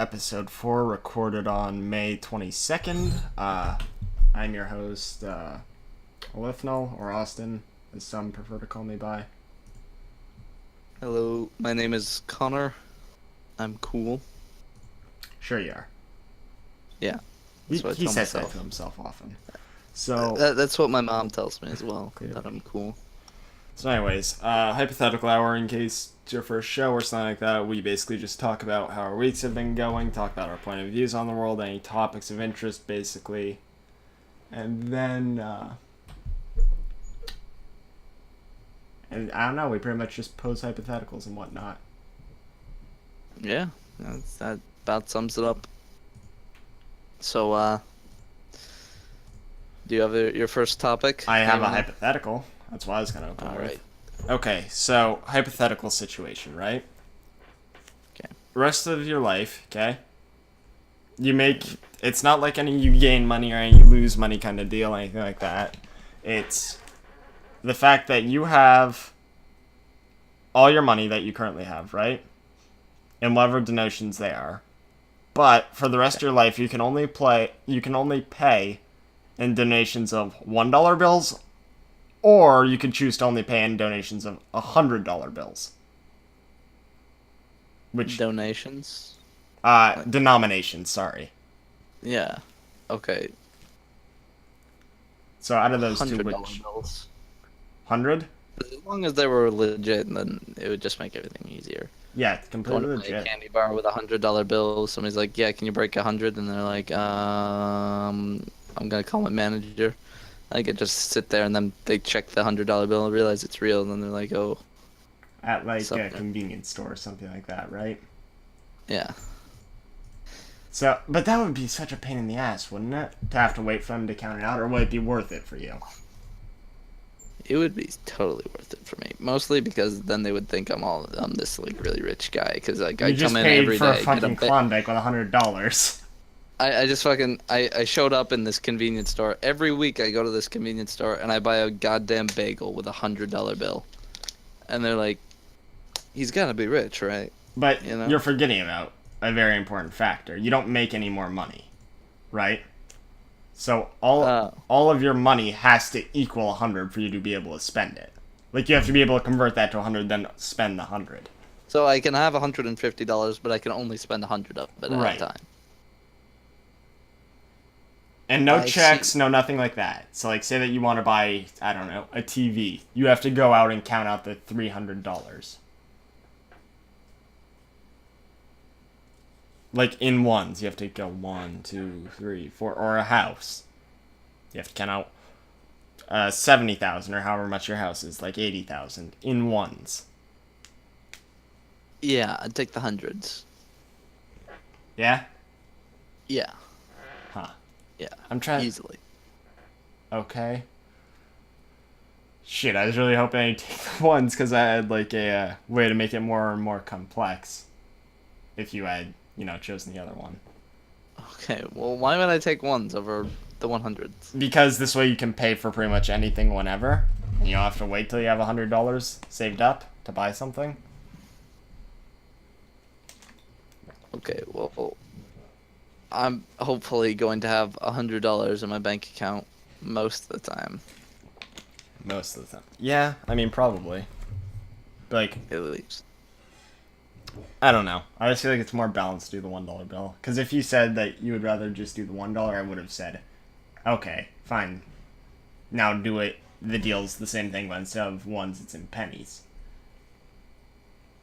Episode 4 recorded on May 22nd. I'm your host, Olifnal, or Austin, as some prefer to call me by. Hello, my name is Connor. I'm cool. Sure you are. Yeah, He, that's what I he tell says that myself. to himself often. So, That's what my mom tells me as well, clearly. that I'm cool. So anyways, hypothetical hour in case it's your first show or something like that. We basically just talk about how our weeks have been going, talk about our point of views on the world, any topics of interest, basically. And then, and I don't know, we pretty much just pose hypotheticals and whatnot. Yeah, that about sums it up. So, do you have your first topic? I have a wanna... hypothetical. That's what I was going to open All with. right. Okay, so hypothetical situation, right? Okay. Rest of your life, okay? You make it's not like any you gain money or any you lose money kind of deal, anything like that. It's the fact that you have all your money that you currently have, right? And whatever denotions they are. But for the rest of your life, you can only pay in donations of $1 bills, or you can choose to only pay in donations of $100 bills. Which Donations? denominations, sorry. Yeah. Okay. So out of those two, $100 which bills. 100? As long as they were legit, then it would just make everything easier. Yeah, Going completely to buy a legit. candy bar with $100 bill. Somebody's like, "Yeah, can you break 100?" And they're like, I'm gonna call my manager." I could just sit there and then they check the $100 bill and realize it's real, and then they're like, "Oh, At like a something." convenience store or something like that, right? Yeah, So, but that would be such a pain in the ass, wouldn't it? To have to wait for them to count it out, or would it be worth it for you? it would be totally worth it for me. Mostly because then they would think I'm this like really rich guy because like You I just come in paid every for a day, get a fucking Klondike with $100. I just fucking I showed up in this convenience store every week. I go to this convenience store and I buy a goddamn bagel with $100 bill, and they're like, "He's gotta be rich, right?" But You know? you're forgetting about a very important factor. You don't make any more money, right? So Uh, all of your money has to equal 100 for you to be able to spend it. Like you have to be able to convert that to 100, then spend the 100. so I can have $150, but I can only spend 100 of it at a Right. time. And no I see. checks, no nothing like that. So like say that you want to buy, I don't know, a TV. You have to go out and count out the $300. Like in ones, you have to go 1, 2, 3, 4, or a house. You have to count out 70,000 or however much your house is, like 80,000 in ones. Yeah, I'd take the hundreds. Yeah? Yeah, Huh. yeah, I'm trying. easily. Okay. Shit, I was really hoping I'd take the ones because I had like a way to make it more and more complex. If you had, chosen the other one. Okay, well, why would I take ones over the 100s? Because this way you can pay for pretty much anything whenever. And you don't have to wait till you have $100 saved up to buy something. Okay, well, I'm hopefully going to have $100 in my bank account most of the time, Most of the time. Yeah, I mean, probably. But, like, at least. I don't know. I just feel like it's more balanced to do the $1 bill. Because if you said that you would rather just do the $1, I would have said, okay, fine. Now do it. The deal's the same thing, but instead of ones, it's in pennies.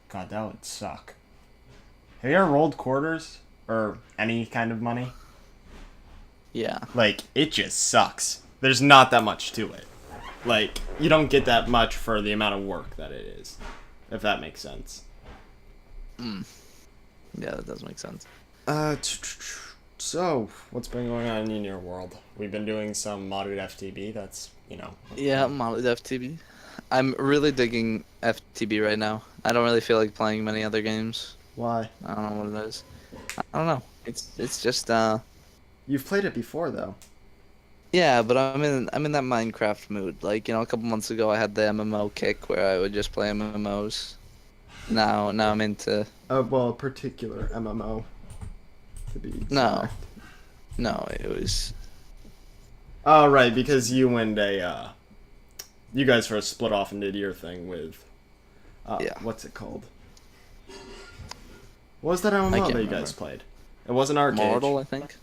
God, that would suck. Have you ever rolled quarters? Or any kind of money? Yeah. Like, it just sucks. There's not that much to it. Like, you don't get that much for the amount of work that it is. If that makes sense. Yeah, that does make sense. So, what's been going on in your world? We've been doing some modded FTB, that's, Yeah, I'm on with FTB. I'm really digging FTB right now. I don't really feel like playing many other games. Why? I don't know what it is. I don't know. It's just You've played it before, though. yeah, but I'm in that Minecraft mood. Like, a couple months ago I had the MMO kick where I would just play MMOs. Now I'm into Well, a particular MMO. to be exact. No, it was. Oh, right, because you and you guys sort of split off and did your thing with, Yeah. what's it called? What was that I MMO can't that you remember. guys played? It wasn't Arcade. Mortal, I think.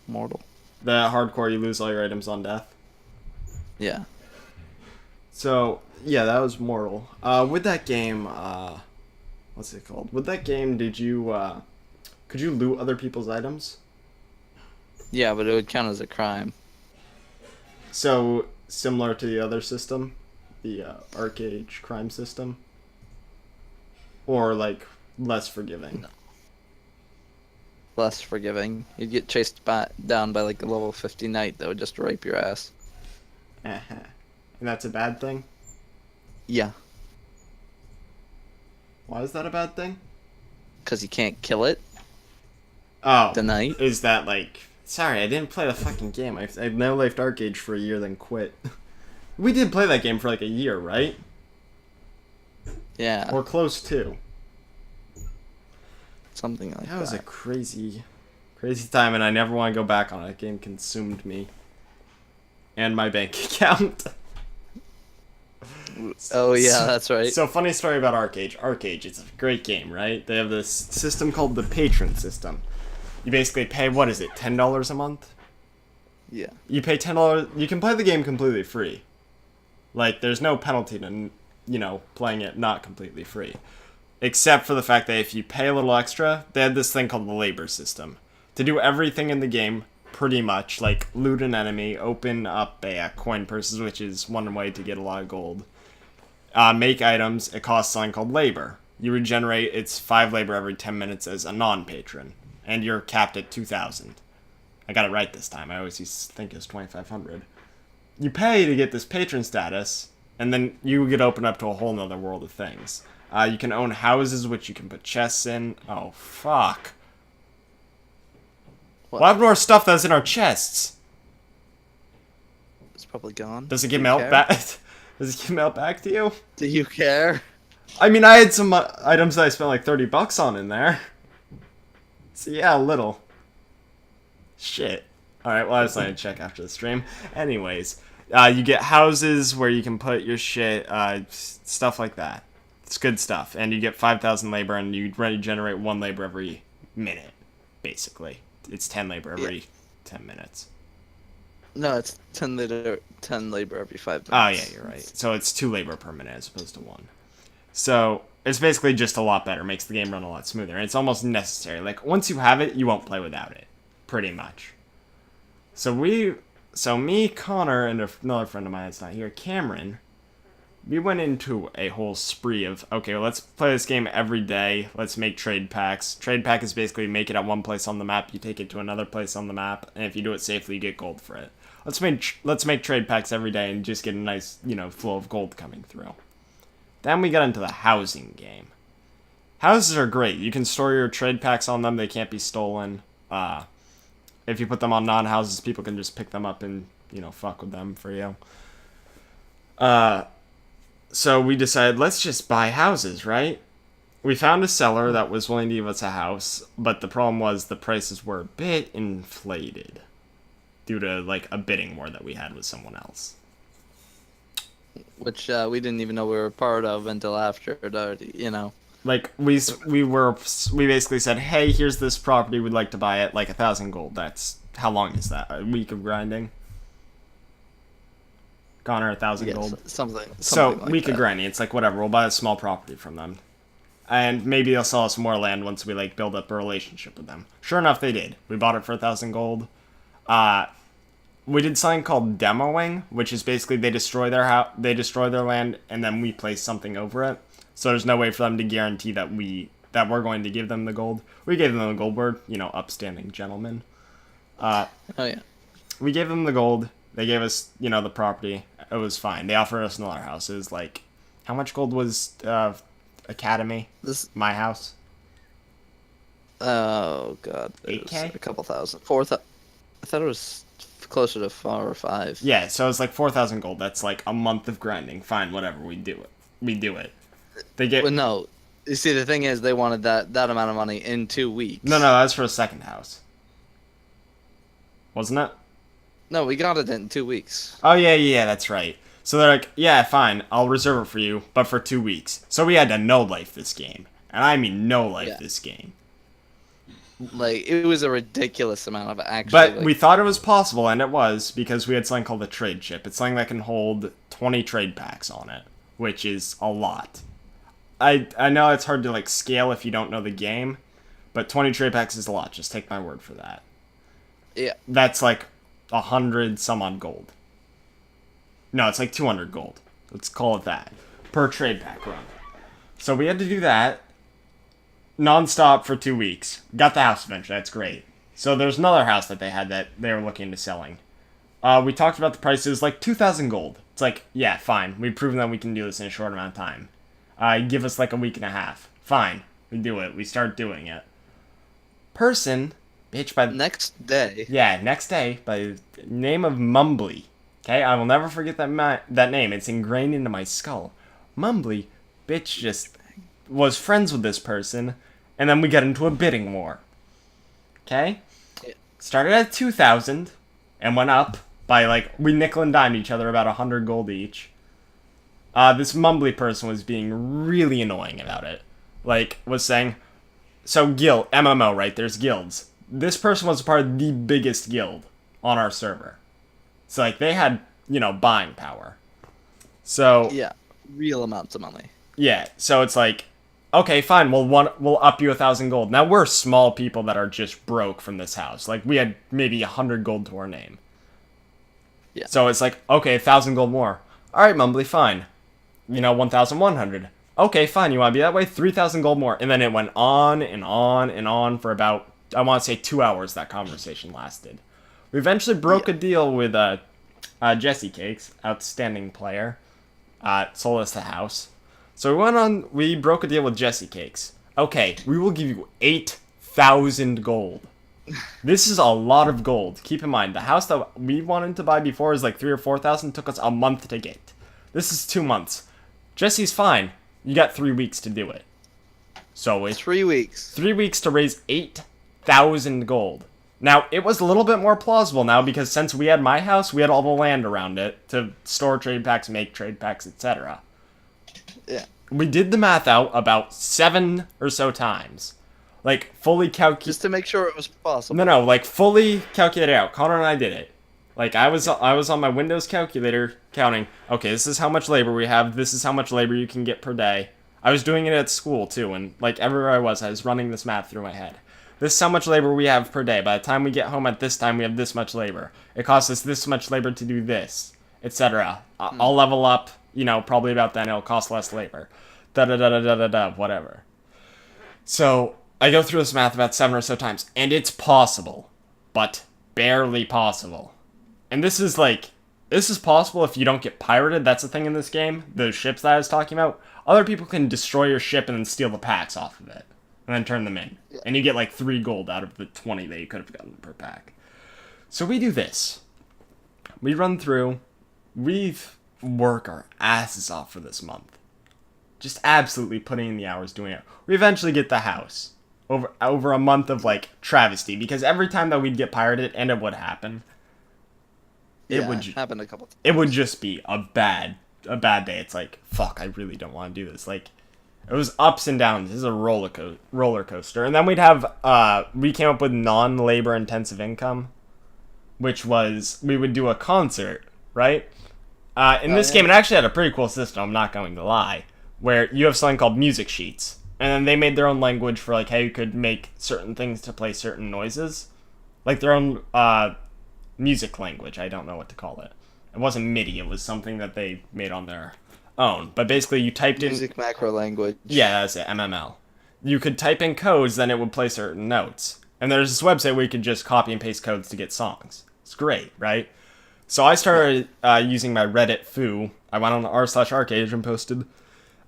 Mortal. The hardcore, you lose all your items on death. Yeah. So, yeah, that was Mortal. With that game, what's it called? With that game, could you loot other people's items? Yeah, but it would count as a crime. So, similar to the other system, the arcade crime system? Or, like, less forgiving? No. Less forgiving. You'd get chased down by like a level 50 knight that would just rape your ass. Uh-huh. And that's a bad thing? Yeah. Why is that a bad thing? Because you can't kill it. Oh. The knight. Is that, like... Sorry, I didn't play the fucking game. I no-lifed Arcade for a year, then quit. We did play that game for, like, a year, right? Yeah. Or close to. Something like that. That was a crazy time, and I never want to go back on it. That game consumed me. And my bank account. Oh, yeah, that's right. So, funny story about Arcade. Arcade, it's a great game, right? They have this system called the Patron System. You basically pay, what is it, $10 a month? Yeah. You pay $10, you can play the game completely free. Like, there's no penalty to, playing it not completely free. Except for the fact that if you pay a little extra, they had this thing called the labor system. To do everything in the game, pretty much, like loot an enemy, open up a coin purses, which is one way to get a lot of gold. Make items, it costs something called labor. You regenerate, it's 5 labor every 10 minutes as a non-patron. And you're capped at 2,000. I got it right this time, I always used to think it was 2,500. You pay to get this patron status, and then you get opened up to a whole nother world of things. You can own houses, which you can put chests in. Oh, fuck. What happened to our stuff that's in our chests? It's probably gone. Does it get mailed back? Does it get mailed back to you? Do you care? I mean, I had some items that I spent like $30 on in there. So yeah, a little. Shit. Alright, well I was going to check after the stream. Anyways, you get houses where you can put your shit, stuff like that. It's good stuff. And you get 5,000 labor, and you regenerate 1 labor every minute, basically. It's 10 labor every 10 minutes. No, it's 10 labor every 5 minutes. Oh, yeah, you're right. So it's 2 labor per minute as opposed to 1. So it's basically just a lot better. Makes the game run a lot smoother. And it's almost necessary. Like, once you have it, you won't play without it. Pretty much. So me, Connor, and another friend of mine that's not here, Cameron, we went into a whole spree of, okay, well, let's play this game every day. Let's make trade packs. Trade pack is basically make it at one place on the map, you take it to another place on the map, and if you do it safely, you get gold for it. Let's make trade packs every day and just get a nice, flow of gold coming through. Then we got into the housing game. Houses are great. You can store your trade packs on them. They can't be stolen. If you put them on non-houses, people can just pick them up and, fuck with them for you. So we decided, let's just buy houses, right? We found a seller that was willing to give us a house, but the problem was the prices were a bit inflated due to, like, a bidding war that we had with someone else. Which we didn't even know we were part of until after it already, Like, we basically said, hey, here's this property, we'd like to buy it, like 1,000 gold. That's, how long is that? A week of grinding? Connor, 1,000 gold. Something So, like week that. of grinding. It's like, whatever, we'll buy a small property from them. And maybe they'll sell us more land once we, like, build up a relationship with them. Sure enough, they did. We bought it for 1,000 gold. We did something called demoing, which is basically they destroy their land, and then we place something over it. So there's no way for them to guarantee that we're going to give them the gold. We gave them the gold. We're, upstanding gentlemen. Oh, yeah. We gave them the gold. They gave us, the property. It was fine. They offered us another house. It was like, how much gold was Academy? My house? Oh, God. It 8K? was a couple thousand. I thought it was closer to 4 or 5. Yeah, so it's like 4,000 gold. That's like a month of grinding. Fine, whatever. We do it. They get... Well, no. You see, the thing is, they wanted that amount of money in 2 weeks. No, that's for a second house. wasn't it? No, we got it in 2 weeks. Oh, yeah, yeah, that's right. So they're like, yeah, fine, I'll reserve it for you, but for 2 weeks. So we had to no-life this game. And I mean no-life Yeah. this game. Like, it was a ridiculous amount of But actually, we thought it was possible, and it was, because we had something called a trade chip. It's something that can hold 20 trade packs on it, which is a lot. I know it's hard to, like, scale if you don't know the game, but 20 trade packs is a lot. Just take my word for that. yeah. That's like 100 some odd gold. No, it's like 200 gold. Let's call it that. Per trade pack run. So we had to do that non-stop for 2 weeks. Got the house eventually. That's great. So there's another house that they had that they were looking into selling. We talked about the prices, like 2,000 gold. It's like, yeah, fine. We've proven that we can do this in a short amount of time. Give us like a week and a half. Fine. We do it. We start doing it. Person, bitch, by Next day. yeah, next day, by the name of Mumbly. Okay, I will never forget that name. It's ingrained into my skull. Mumbly, bitch, just was friends with this person, and then we get into a bidding war. Okay? Yeah. Started at 2,000, and went up by, like, we nickel and dimed each other about 100 gold each. This Mumbly person was being really annoying about it. Like, was saying, so guild, MMO, right? There's guilds. This person was a part of the biggest guild on our server. So, like, they had, buying power. So, Yeah. Real amounts of money. yeah, so it's like, okay, fine, we'll up you 1,000 gold. Now, we're small people that are just broke from this house. Like, we had maybe 100 gold to our name. Yeah. So it's like, okay, 1,000 gold more. Alright, Mumbly, fine. 1,100. Okay, fine, you want to be that way? 3,000 gold more. And then it went on and on and on for about, I want to say 2 hours that conversation lasted. We eventually broke a deal with Jesse Cakes, outstanding player. Sold us the house. So we broke a deal with Jesse Cakes. Okay, we will give you 8,000 gold. This is a lot of gold. Keep in mind, the house that we wanted to buy before is like 3,000 or 4,000. Took us a month to get. This is 2 months. Jesse's fine. You got 3 weeks to do it. So it's 3 weeks. 3 weeks to raise 8,000 gold. Now, it was a little bit more plausible now because since we had my house, we had all the land around it to store trade packs, make trade packs, etc. Yeah. We did the math out about 7 or so times. Like, fully calculate. Just to make sure it was possible. No, like, fully calculate it out. Connor and I did it. Like, I was on my Windows calculator counting, okay, this is how much labor we have, this is how much labor you can get per day. I was doing it at school, too, and, like, everywhere I was running this math through my head. This is how much labor we have per day. By the time we get home at this time, we have this much labor. It costs us this much labor to do this, etc. I'll level up, probably about then it'll cost less labor. Da-da-da-da-da-da-da, whatever. So, I go through this math about 7 or so times, and it's possible, but barely possible. And this is possible if you don't get pirated. That's the thing in this game. Those ships that I was talking about. Other people can destroy your ship and then steal the packs off of it. And then turn them in. Yeah. And you get like 3 gold out of the 20 that you could have gotten per pack. So we do this. We run through. We work our asses off for this month. Just absolutely putting in the hours doing it. We eventually get the house. Over a month of like travesty. Because every time that we'd get pirated, and it would happen. It would happen a couple times. It would just be a bad day. It's like, fuck, I really don't want to do this. Like, it was ups and downs. This is a roller coaster. And then we'd have, we came up with non-labor intensive income, which was, we would do a concert, right? In this game, it actually had a pretty cool system, I'm not going to lie, where you have something called music sheets. And then they made their own language for, like, how you could make certain things to play certain noises. Like, their own, music language. I don't know what to call it. It wasn't MIDI. It was something that they made on their own. But basically, you typed in... Music macro language. Yeah, that's it. MML. You could type in codes, then it would play certain notes. And there's this website where you could just copy and paste codes to get songs. It's great, right? So I started using my Reddit foo. I went on r/arcade and posted,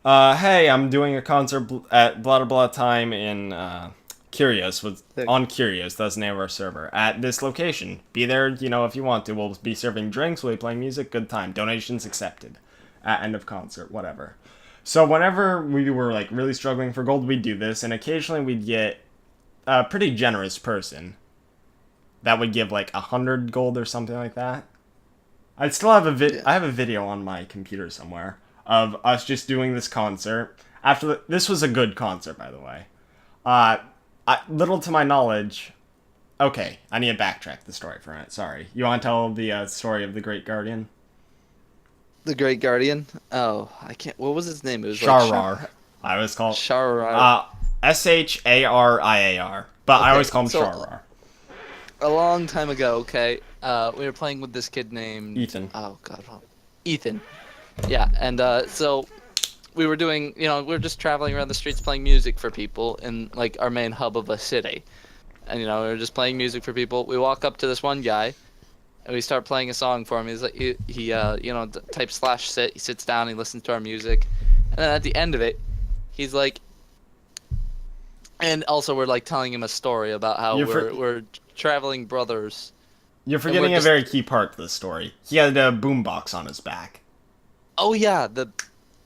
hey, I'm doing a concert at blah blah blah time in Curious on Curious, that's the name of our server, at this location. Be there, if you want to. We'll be serving drinks, we'll be playing music, good time. Donations accepted. At end of concert, whatever. So whenever we were like really struggling for gold, we'd do this, and occasionally we'd get a pretty generous person. that would give like 100 gold or something like that. I still have I have a video on my computer somewhere of us just doing this concert. This was a good concert, by the way. Little to my knowledge. Okay, I need to backtrack the story for a minute. Sorry. You want to tell the story of the Great Guardian? The Great Guardian? Oh, I can't. What was his name? It was Sharar. I always call it Sharar. Shariar. But I always call him Sharar. A long time ago, okay, we were playing with this kid named Ethan. Oh God, Ethan. Yeah, and so we were doing, we were just traveling around the streets playing music for people in like our main hub of a city, and we were just playing music for people. We walk up to this one guy, and we start playing a song for him. He's like, he types /sit. He sits down, he listens to our music, and then at the end of it, he's like, and also we're like telling him a story about how we're traveling brothers. You're forgetting a very key part to the story. He had a boombox on his back. Oh yeah, the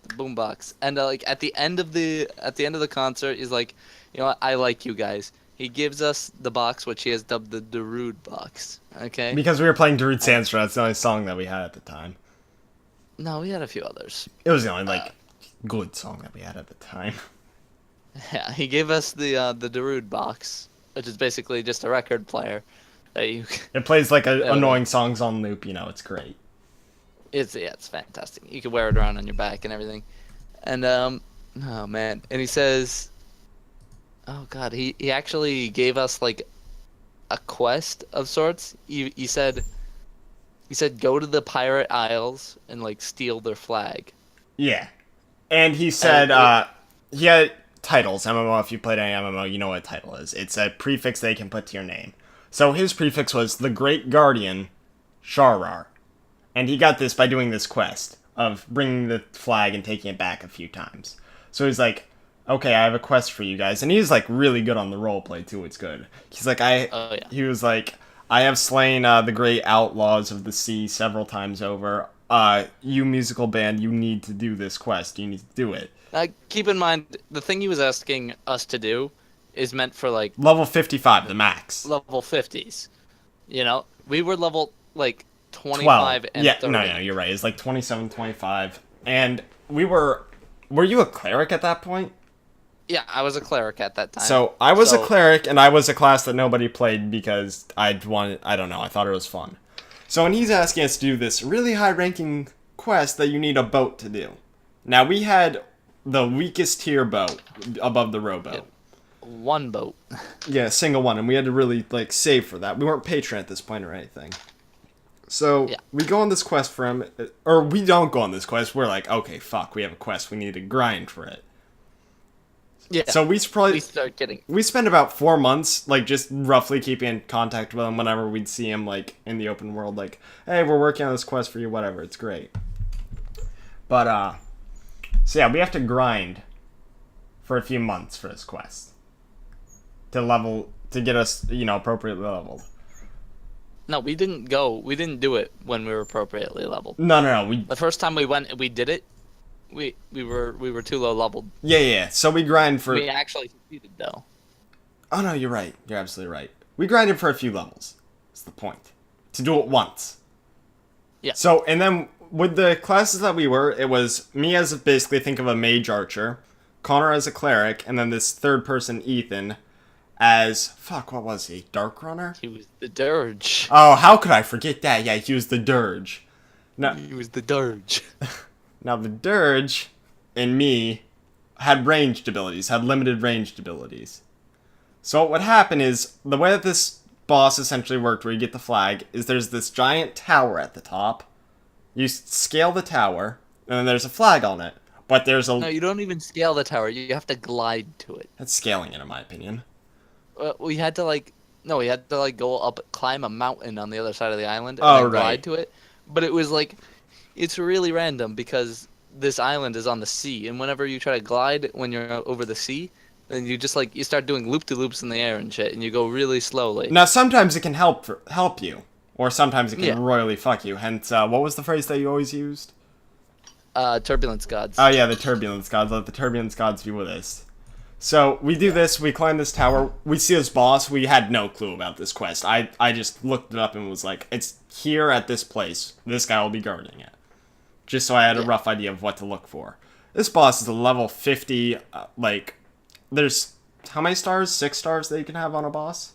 boombox. And like at the end of the concert, he's like, I like you guys. He gives us the box, which he has dubbed the Darude box. Okay. Because we were playing Darude Sandstorm. That's the only song that we had at the time. No, we had a few others. It was the only good song that we had at the time. Yeah, he gave us the Darude box, which is basically just a record player. It plays like annoying songs on loop. It's great. It's fantastic. You can wear it around on your back and everything. And oh man, and he says, oh God, he actually gave us like a quest of sorts. He said go to the Pirate Isles and like steal their flag. Yeah, and he said he had titles. MMO, if you played any MMO, you know what a title is. It's a prefix they can put to your name. So his prefix was the Great Guardian, Sharar. And he got this by doing this quest of bringing the flag and taking it back a few times. So he's like, okay, I have a quest for you guys. And he's like really good on the roleplay too. It's good. He's like, he was like, I have slain the great outlaws of the sea several times over. You musical band, you need to do this quest. You need to do it. Keep in mind, the thing he was asking us to do is meant for like level 55, the max. Level 50s. We were level like 25 and 30. No, you're right. It's like 27, 25. And were you a cleric at that point? Yeah, I was a cleric at that time. So I was a cleric, and I was a class that nobody played because I don't know, I thought it was fun. So when he's asking us to do this really high-ranking quest that you need a boat to do. Now, we had the weakest tier boat above the rowboat. One boat. Yeah, a single one, and we had to really save for that. We weren't patron at this point or anything. So we go on this quest for him, or we don't go on this quest. We're like, okay, fuck, we have a quest. We need to grind for it. Yeah. So we spent about 4 months, just roughly keeping in contact with him whenever we'd see him, in the open world. Hey, we're working on this quest for you, whatever. It's great. But, so yeah, we have to grind for a few months for this quest. To get us, appropriately leveled. No, we didn't do it when we were appropriately leveled. No. The first time we went, we did it. We were too low leveled. Yeah. So we grind for. We actually succeeded though. Oh no, you're right. You're absolutely right. We grinded for a few levels. That's the point. To do it once. Yeah. So and then with the classes that we were, it was me as basically think of a mage archer, Connor as a cleric, and then this third person Ethan as what was he? Dark Runner? He was the Dirge. Oh, how could I forget that? Yeah, he was the Dirge. He was the Dirge. Now the Dirge and me had ranged abilities, had limited ranged abilities. So what would happen is, the way that this boss essentially worked, where you get the flag, is there's this giant tower at the top. You scale the tower, and then there's a flag on it. But there's a... No, you don't even scale the tower. You have to glide to it. That's scaling it, in my opinion. We had to go up, climb a mountain on the other side of the island, and then glide to it. But it was it's really random because this island is on the sea, and whenever you try to glide when you're over the sea, then you just you start doing loop-de-loops in the air and shit, and you go really slowly. Now sometimes it can help you, or sometimes it can royally fuck you. Hence, what was the phrase that you always used? Turbulence gods. Oh yeah, the turbulence gods. Let the turbulence gods be with us. So we do this, we climb this tower, we see this boss, we had no clue about this quest. I just looked it up and was like, it's here at this place. This guy will be guarding it. Just so I had a rough idea of what to look for. This boss is a level 50, there's, how many stars? 6 stars that you can have on a boss?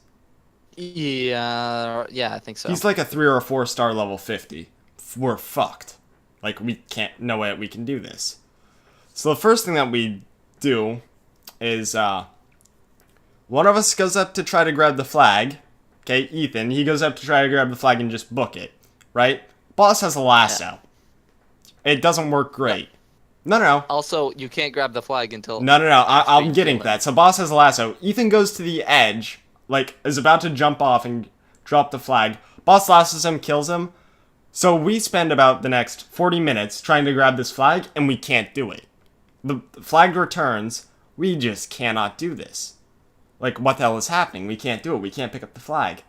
Yeah, I think so. He's like a 3 or a 4 star level 50. We're fucked. Like, we can't, no way we can do this. So the first thing that we do is one of us goes up to try to grab the flag. Okay, Ethan, he goes up to try to grab the flag and just book it, right? Boss has a lasso. It doesn't work great. No. Also, you can't grab the flag until... No. I'm getting to that. So boss has a lasso. Ethan goes to the edge, like, is about to jump off and drop the flag. Boss lassos him, kills him. So we spend about the next 40 minutes trying to grab this flag, and we can't do it. The flag returns. We just cannot do this. Like, what the hell is happening? We can't do it. We can't pick up the flag.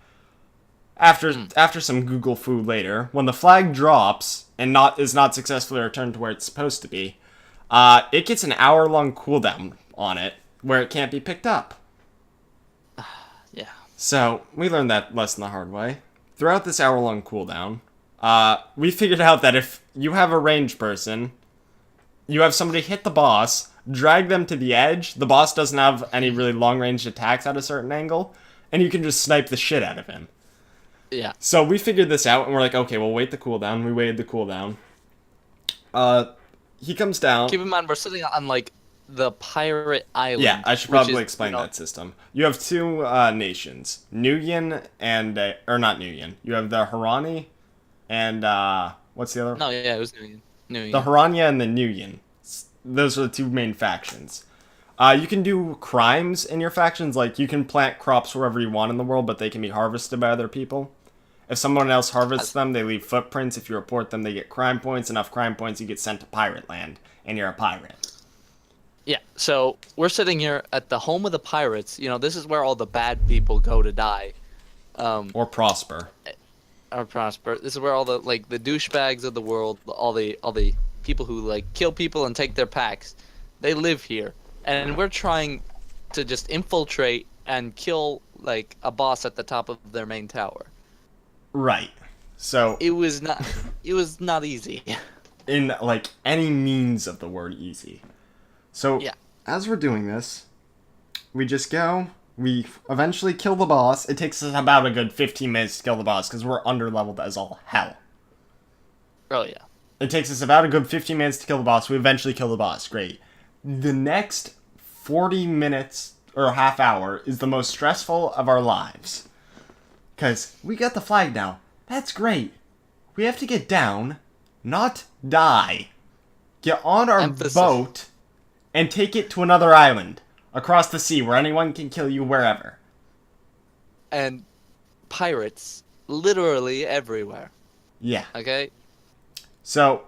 After some Google food later, when the flag drops and is not successfully returned to where it's supposed to be, it gets an hour-long cooldown on it where it can't be picked up. Yeah. So we learned that lesson the hard way. Throughout this hour-long cooldown, we figured out that if you have a ranged person, you have somebody hit the boss, drag them to the edge, the boss doesn't have any really long-range attacks at a certain angle, and you can just snipe the shit out of him. Yeah. So we figured this out, and we're like, okay, we'll wait the cooldown. We waited the cooldown. He comes down. Keep in mind, we're sitting on, like, the pirate island. Yeah, I should probably explain that system. You have two nations, Nuyen and, or not Nuyen. You have the Harani and, what's the other? No, yeah, it was Nuyen. The Harania and the Nuyen. Those are the two main factions. You can do crimes in your factions, like you can plant crops wherever you want in the world, but they can be harvested by other people. If someone else harvests them, they leave footprints. If you report them, they get crime points. Enough crime points, you get sent to pirate land, and you're a pirate. Yeah, so we're sitting here at the home of the pirates. You know, this is where all the bad people go to die. Or prosper. Or prosper. This is where all the, like, the douchebags of the world, all the people who, like, kill people and take their packs, they live here. And we're trying to just infiltrate and kill, like, a boss at the top of their main tower. Right. So it was not easy. In, like, any means of the word easy. So, yeah. As we're doing this, we just go, we eventually kill the boss. It takes us about a good 15 minutes to kill the boss, because we're under-leveled as all hell. Oh, yeah. It takes us about a good 15 minutes to kill the boss. We eventually kill the boss. Great. The next 40 minutes, or a half hour, is the most stressful of our lives. Because we got the flag now. That's great. We have to get down, not die. Get on our boat and take it to another island across the sea where anyone can kill you wherever. And pirates literally everywhere. Yeah. Okay? So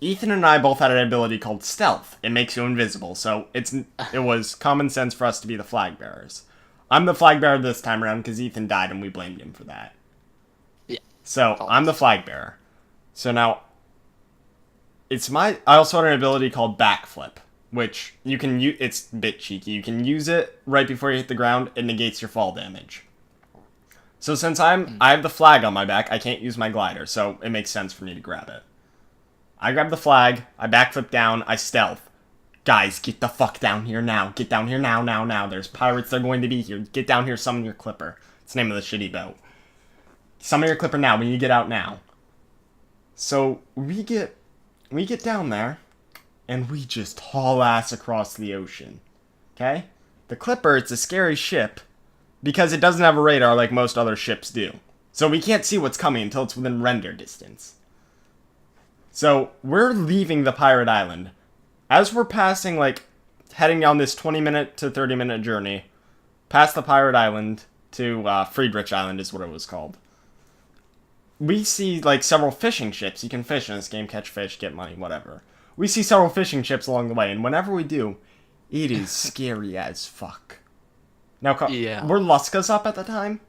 Ethan and I both had an ability called stealth. It makes you invisible, so it was common sense for us to be the flag bearers. I'm the flag bearer this time around because Ethan died and we blamed him for that. Yeah. So I'm the flag bearer. So now I also had an ability called backflip, which you can use. It's a bit cheeky. You can use it right before you hit the ground. It negates your fall damage. So since I have the flag on my back, I can't use my glider, so it makes sense for me to grab it. I grab the flag, I backflip down, I stealth. Guys, get the fuck down here now. Get down here now. There's pirates that are going to be here. Get down here, summon your clipper. It's the name of the shitty boat. Summon your clipper now, when you get out now. So, we get down there, and we just haul ass across the ocean. Okay? The clipper, it's a scary ship, because it doesn't have a radar like most other ships do. So we can't see what's coming until it's within render distance. So, we're leaving the pirate island. As we're passing, like, heading down this 20-minute to 30-minute journey, past the pirate island to Friedrich Island is what it was called, we see, like, several fishing ships. You can fish in this game, catch fish, get money, whatever. We see several fishing ships along the way, and whenever we do, it is scary as fuck. Now, were Luskas up at the time?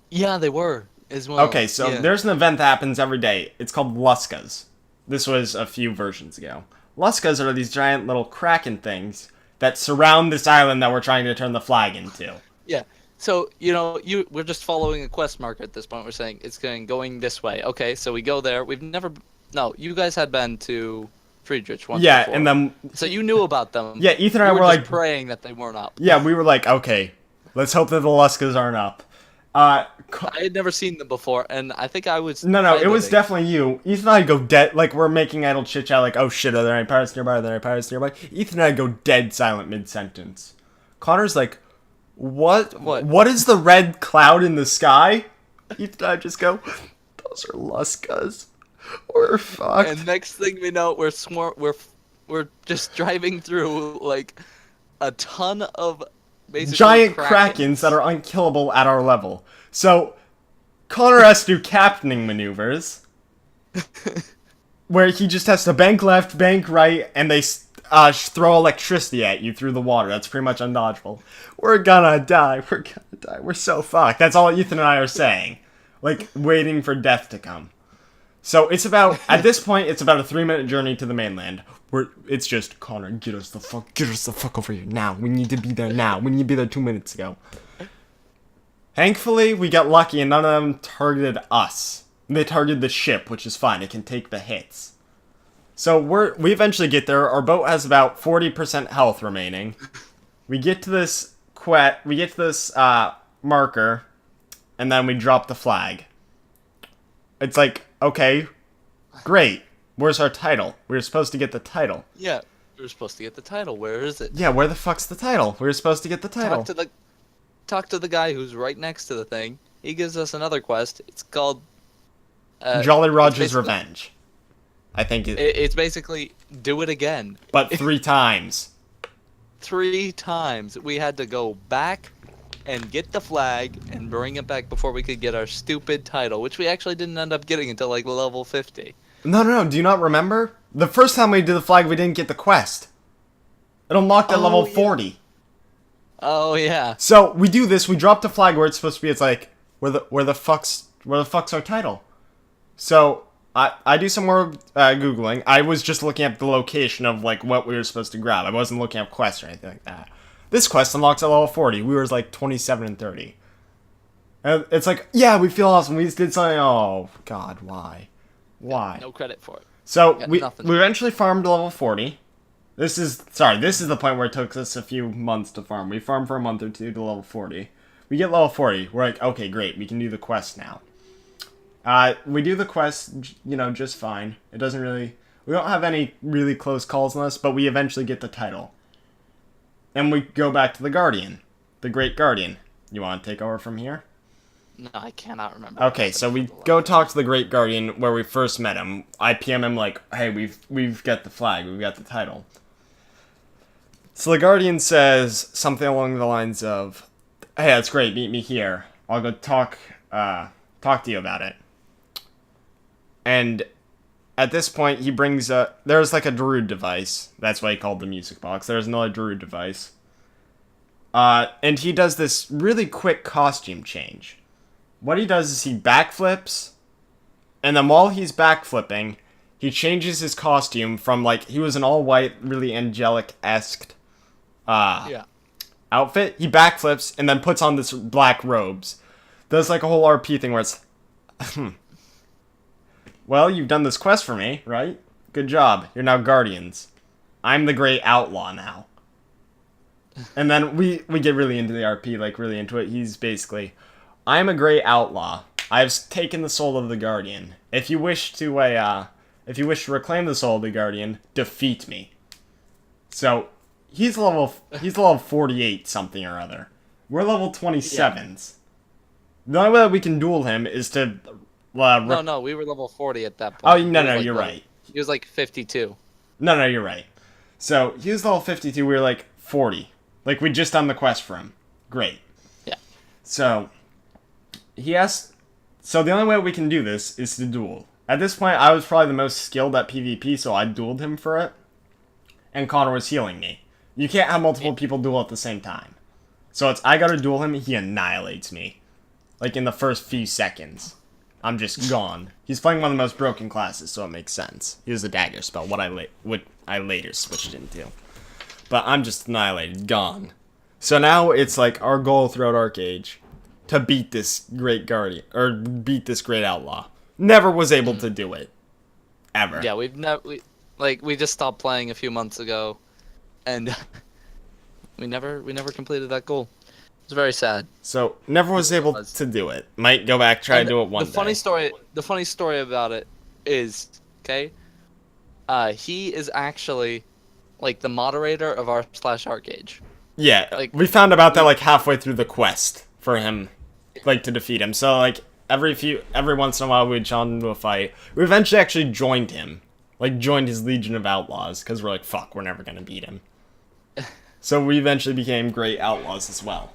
Yeah, they were, as well. Okay, so there's an event that happens every day. It's called Luskas. This was a few versions ago. Luskas are these giant little kraken things that surround this island that we're trying to turn the flag into. Yeah. So, we're just following a quest marker at this point. We're saying it's going this way. Okay, so we go there. No, you guys had been to Friedrich once Yeah, before. and then... So you knew about them. Yeah, Ethan and I were were just like... praying that they weren't up. Yeah, we were like, okay, let's hope that the Luskas aren't up. I had never seen them before, and I think I was... No, it was definitely you. Ethan and I go dead, like, we're making idle chit-chat, like, oh shit, are there any pirates nearby, Ethan and I go dead silent mid-sentence. Connor's like, what? What is the red cloud in the sky? Ethan and I just go, those are Luskas. We're fucked. And next thing we know, we're just driving through, like, a ton of basically giant krakens that are unkillable at our level. So, Connor has to do captaining maneuvers, where he just has to bank left, bank right, and they throw electricity at you through the water. That's pretty much undodgeable. We're gonna die. We're so fucked. That's all Ethan and I are saying. Like, waiting for death to come. So, at this point, it's about a 3-minute journey to the mainland. It's just, Connor, get us the fuck over here now. We need to be there now. We need to be there 2 minutes ago. Thankfully, we got lucky and none of them targeted us. They targeted the ship, which is fine. It can take the hits. So we eventually get there. Our boat has about 40% health remaining. We get to this marker, and then we drop the flag. It's like, okay, great. Where's our title? We were supposed to get the title. Yeah, we were supposed to get the title. Where is it? Yeah, where the fuck's the title? We were supposed to get the title. Talk to the guy who's right next to the thing. He gives us another quest. It's called Jolly Roger's Revenge. I think it's basically do it again. But 3 times. 3 times. We had to go back and get the flag and bring it back before we could get our stupid title, which we actually didn't end up getting until like level 50. No. Do you not remember? The first time we did the flag, we didn't get the quest. It unlocked at level 40. Oh yeah. So we do this. We drop the flag where it's supposed to be. It's like where the fuck's our title? So I do some more googling. I was just looking up the location of like what we were supposed to grab. I wasn't looking up quests or anything like that. This quest unlocks at level 40. We were like 27 and 30. And it's like, yeah, we feel awesome. We just did something. Oh God, why? No credit for it. So we eventually farmed to level 40. This is the point where it took us a few months to farm. We farmed for a month or two to level 40. We get level 40. We're like, okay, great. We can do the quest now. We do the quest, just fine. It doesn't really... We don't have any really close calls on us, but we eventually get the title. And we go back to the Guardian. The Great Guardian. You want to take over from here? No, I cannot remember. Okay, so we go talk to the Great Guardian where we first met him. I PM him like, hey, we've got the flag. We've got the title. So the Guardian says something along the lines of, hey, that's great, meet me here. I'll go talk to you about it. And at this point, he brings there's like a Druid device. That's why he called the music box. There's another Druid device. And he does this really quick costume change. What he does is he backflips, and then while he's backflipping, he changes his costume from like, he was an all-white, really angelic-esque outfit. He backflips and then puts on this black robes. Does like a whole RP thing where it's, well, you've done this quest for me, right? Good job. You're now Guardians. I'm the great outlaw now. And then we get really into the RP, like really into it. He's basically, I'm a great outlaw. I've taken the soul of the Guardian. If you wish to reclaim the soul of the Guardian, defeat me. So he's level 48 something or other. We're level 27s. The only way that we can duel him is to No, we were level 40 at that point. Oh, no, you're right. He was like 52. No, you're right. So he was level 52. We were like 40. Like we just done the quest for him. Great. Yeah. So so the only way we can do this is to duel. At this point, I was probably the most skilled at PvP, so I dueled him for it. And Connor was healing me. You can't have multiple people duel at the same time. So I gotta duel him, he annihilates me. Like in the first few seconds. I'm just gone. He's playing one of the most broken classes, so it makes sense. He has a dagger spell, what I later switched into. but I'm just annihilated, gone. So now it's like our goal throughout Arc Age to beat this great guardian, or beat this great outlaw. Never was able to do it. Ever. Yeah, we just stopped playing a few months ago, and we never completed that goal. It's very sad. So never was able to do it. Might go back, try to do it one day. The funny story about it is, okay, he is actually like the moderator of r/Arcade. Yeah, Like, we found about that like halfway through the quest for him, like to defeat him. So like every once in a while we'd challenge him to a fight. We eventually actually joined him, like joined his Legion of Outlaws, because we're like, fuck, we're never gonna beat him. So we eventually became great outlaws as well.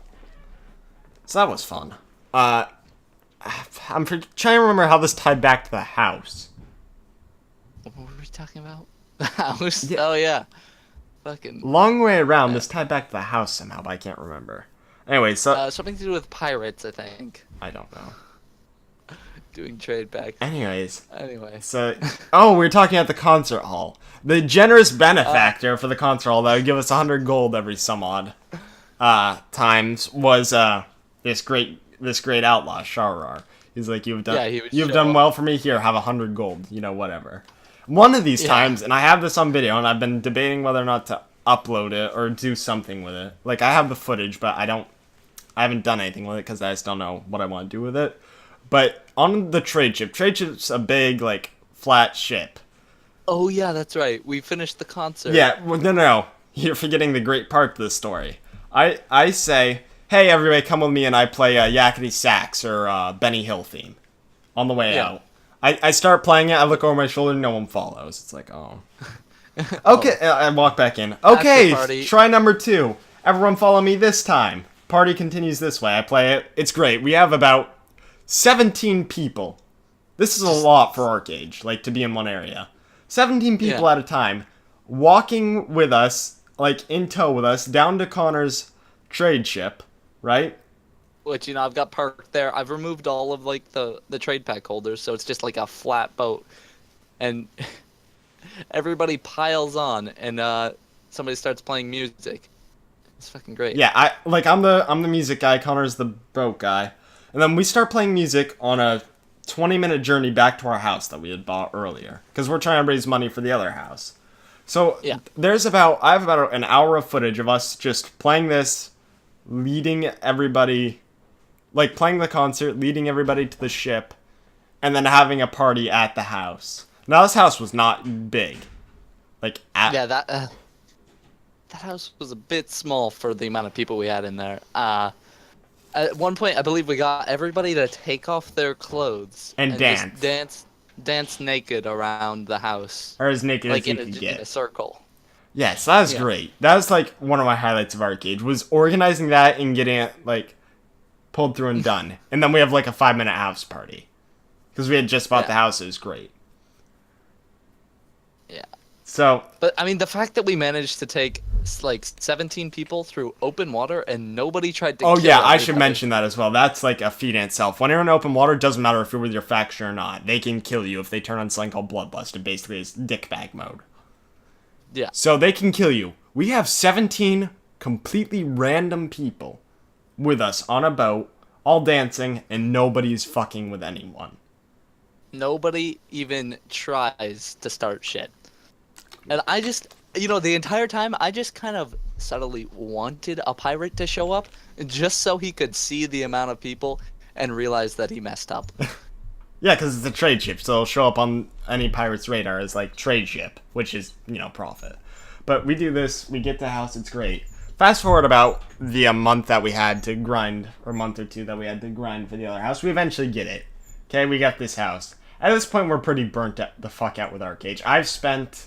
So that was fun. I'm trying to remember how this tied back to the house. What were we talking about? The house? Yeah. Oh yeah. Fucking Long way around, this tied back to the house somehow, but I can't remember. Anyway, so something to do with pirates, I think. I don't know. Doing trade back. Anyways, Anyway. so we were talking at the concert hall. The generous benefactor for the concert hall that would give us 100 gold every some odd times was this great outlaw Sharar. He's like, you've done well for me. Here, have 100 gold. You know, whatever. One of these times, and I have this on video, and I've been debating whether or not to upload it or do something with it. Like, I have the footage, but I haven't done anything with it because I just don't know what I want to do with it. But on the trade ship's a big, like, flat ship. Oh yeah, that's right. We finished the concert. Yeah, well, no. You're forgetting the great part of the story. I say, hey, everybody, come with me, and I play Yakety Sax or Benny Hill theme on the way out. I start playing it, I look over my shoulder, no one follows. It's like, oh. Okay, I walk back in. Okay, try number 2. Everyone follow me this time. Party continues this way. I play it. It's great. We have about 17 people. This is a lot for Arc Age, like, to be in one area. 17 people at a time, walking with us, like, in tow with us, down to Connor's trade ship, right? Which, you know, I've got parked there. I've removed all of, like, the trade pack holders, so it's just like a flat boat. And everybody piles on, and somebody starts playing music. It's fucking great. Yeah, I'm the music guy, Connor's the boat guy. And then we start playing music on a 20-minute journey back to our house that we had bought earlier. Because we're trying to raise money for the other house. So, I have about an hour of footage of us just playing this, leading everybody, like playing the concert, leading everybody to the ship, and then having a party at the house. Now, this house was not big. Like, that house was a bit small for the amount of people we had in there. At one point, I believe we got everybody to take off their clothes and dance naked around the house, or as naked like as you could get in a circle. Yes, that was great. That was like one of my highlights of Arc Age, was organizing that and getting it like pulled through and done. And then we have like a 5-minute house party because we had just bought the house. It was great. Yeah. So, but I mean, the fact that we managed to take like 17 people through open water and nobody tried to. Oh yeah, I should mention that as well. That's like a feat in itself. When you're in open water, it doesn't matter if you're with your faction or not. They can kill you if they turn on something called Bloodlust. It basically is dickbag mode. Yeah. So they can kill you. We have 17 completely random people with us on a boat, all dancing, and nobody's fucking with anyone. Nobody even tries to start shit. And I just, the entire time, I just kind of subtly wanted a pirate to show up just so he could see the amount of people and realize that he messed up. Yeah, because it's a trade ship, so it'll show up on any pirate's radar as, like, trade ship, which is, profit. But we do this, we get the house, it's great. Fast forward about the month that we had to grind, or month or two that we had to grind for the other house, we eventually get it. Okay, we got this house. At this point, we're pretty burnt the fuck out with Arc Age. I've spent,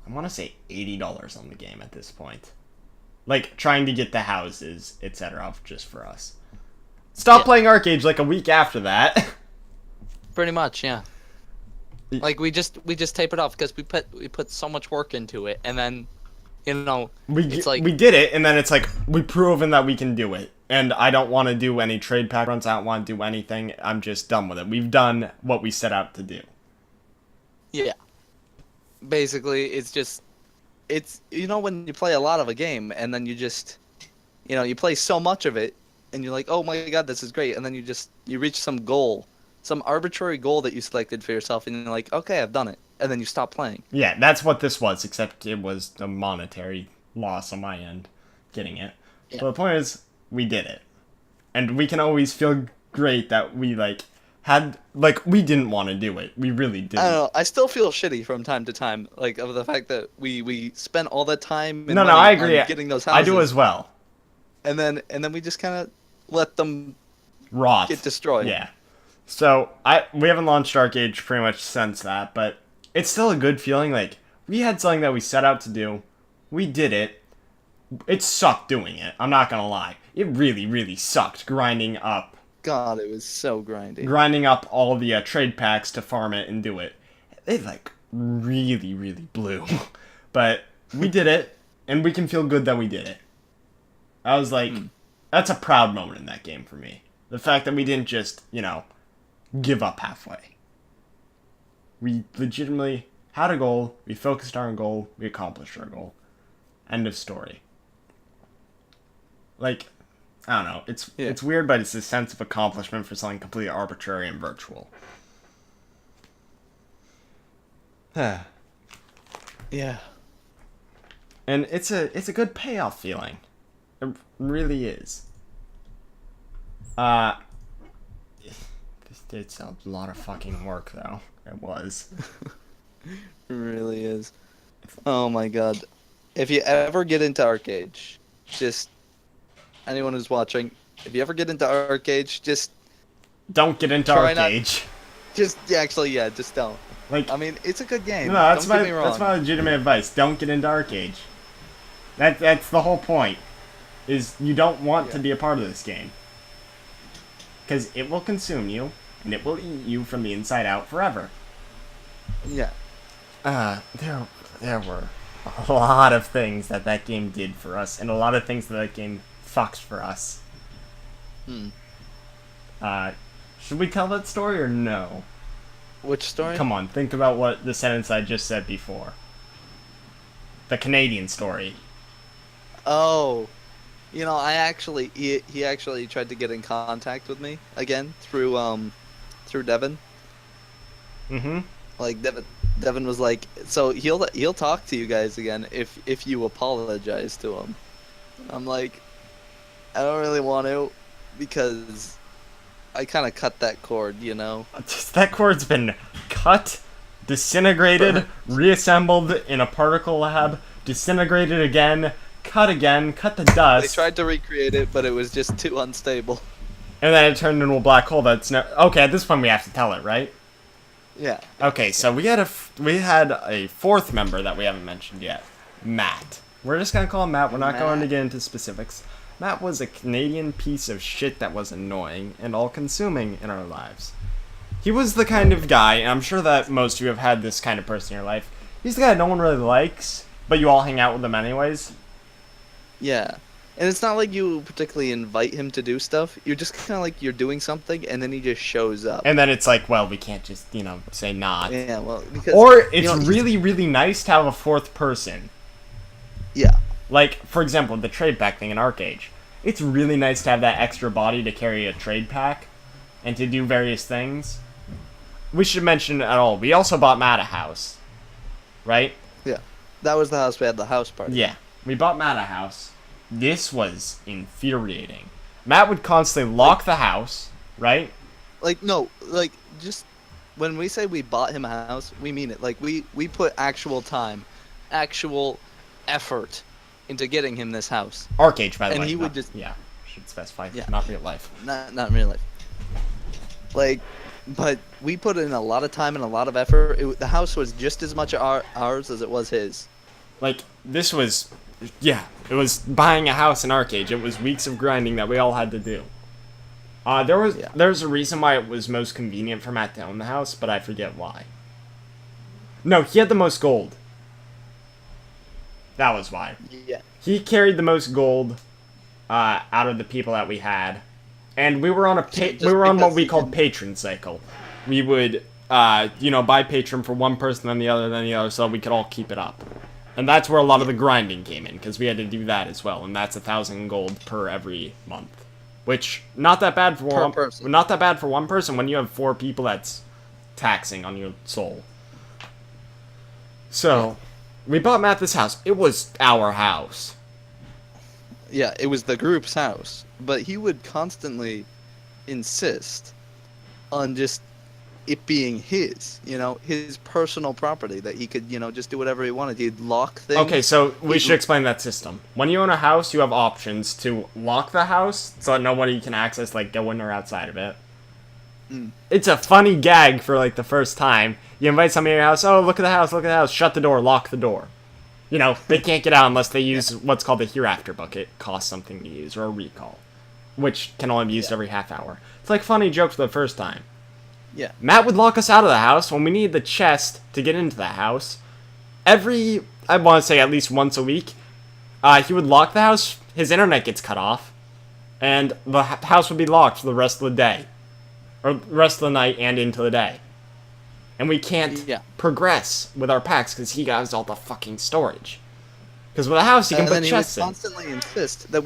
I want to say $80 on the game at this point. Like, trying to get the houses, etc., just for us. Stop playing Arc Age like a week after that. Pretty much, yeah. Like we just tape it off because we put so much work into it, and then it's like we did it, and then it's like we've proven that we can do it. And I don't want to do any trade pack runs. I don't want to do anything. I'm just done with it. We've done what we set out to do. Yeah. Basically, it's just it's when you play a lot of a game and then you just you play so much of it and you're like, oh my god, this is great, and then you reach some goal, some arbitrary goal that you selected for yourself, and you're like, okay, I've done it, and then you stop playing. Yeah, that's what this was, except it was a monetary loss on my end getting it. Yeah. But the point is, we did it. And we can always feel great that we, we didn't want to do it. We really didn't. I don't know. I still feel shitty from time to time, like, of the fact that we spent all that time and No, money I agree. on getting those houses. I do as well. And then we just kind of let them Rot. get destroyed. Yeah. So, we haven't launched Dark Age pretty much since that, but it's still a good feeling. Like, we had something that we set out to do. We did it. It sucked doing it. I'm not gonna lie. It really, really sucked grinding up. God, it was so grindy. Grinding up all the trade packs to farm it and do it. It, really, really blew. But we did it, and we can feel good that we did it. I was like, that's a proud moment in that game for me. The fact that we didn't just, give up halfway. We legitimately had a goal, we focused on our goal, we accomplished our goal. End of story. Like, I don't know. It's weird, but it's a sense of accomplishment for something completely arbitrary and virtual. Yeah. And it's a good payoff feeling. It really is. It's a lot of fucking work though. It was. It really is. Oh my god. If you ever get into Arcade, just anyone who's watching, if you ever get into Arcade, just don't get into try Arcade. just don't. Like, I mean, it's a good game. No, that's don't get me wrong. that's my legitimate advice. Don't get into Arcade. That's the whole point. Is you don't want to be a part of this game. Because it will consume you, and it will eat you from the inside out forever. Yeah. There were a lot of things that game did for us, and a lot of things that game fucks for us. Should we tell that story or no? Which story? Come on, think about what the sentence I just said before. The Canadian story. Oh. I actually he actually tried to get in contact with me again through Devin. Mm-hmm. Like Devin was like, so he'll talk to you guys again if you apologize to him. I'm like, I don't really want to, because I kind of cut that cord, That cord's been cut, disintegrated, reassembled in a particle lab, disintegrated again, cut to dust. They tried to recreate it, but it was just too unstable. And then it turned into a black hole that's okay, at this point we have to tell it, right? Yeah. Okay, so we had a fourth member that we haven't mentioned yet. Matt. We're just going to call him Matt. We're not going to get into specifics. Matt was a Canadian piece of shit that was annoying and all-consuming in our lives. He was the kind of guy, and I'm sure that most of you have had this kind of person in your life. He's the guy no one really likes, but you all hang out with him anyways. Yeah. And it's not like you particularly invite him to do stuff. You're just kind of like you're doing something, and then he just shows up. And then it's like, well, we can't just, say not. Yeah, well, because... Or it's really, really nice to have a fourth person. Yeah. Like, for example, the trade pack thing in Arcade. It's really nice to have that extra body to carry a trade pack and to do various things. We should mention at all, we also bought Matt a house. Right? Yeah. That was the house we had the house party. Yeah. We bought Matt a house. This was infuriating. Matt would constantly lock the house, right? Just when we say we bought him a house, we mean it. Like, we put actual time, actual effort into getting him this house. Arcade, by the way. And he would just... Yeah, should specify. Yeah. Not real life. Not in real life. Like, but we put in a lot of time and a lot of effort. The house was just as much ours as it was his. Like, this was... Yeah, it was buying a house in Arcade. It was weeks of grinding that we all had to do. There's a reason why it was most convenient for Matt to own the house, but I forget why. No, he had the most gold. That was why. Yeah. He carried the most gold out of the people that we had, and we were on what we called patron cycle. We would buy patron for one person, then the other, so we could all keep it up. And that's where a lot of the grinding came in, because we had to do that as well, and that's 1,000 gold per every month, which not that bad for Per person. not that bad for one person when you have 4 people that's taxing on your soul. So, we bought Matt this house. It was our house. Yeah, it was the group's house, but he would constantly insist on just it being his, his personal property that he could, just do whatever he wanted. He'd lock things. Okay, so we should explain that system. When you own a house, you have options to lock the house so that nobody can access, like, go in or outside of it. It's a funny gag for, like, the first time. You invite somebody to your house, oh, look at the house, shut the door, lock the door. They can't get out unless they use what's called the hereafter book. It costs something to use, or a recall, which can only be used every half hour. It's like funny jokes for the first time. Yeah. Matt would lock us out of the house when we needed the chest to get into the house. I want to say at least once a week, he would lock the house, his internet gets cut off, and the house would be locked for the rest of the day. Or the rest of the night and into the day. And we can't progress with our packs because he has all the fucking storage. Because with a house, you can put chests in. And then he would constantly insist that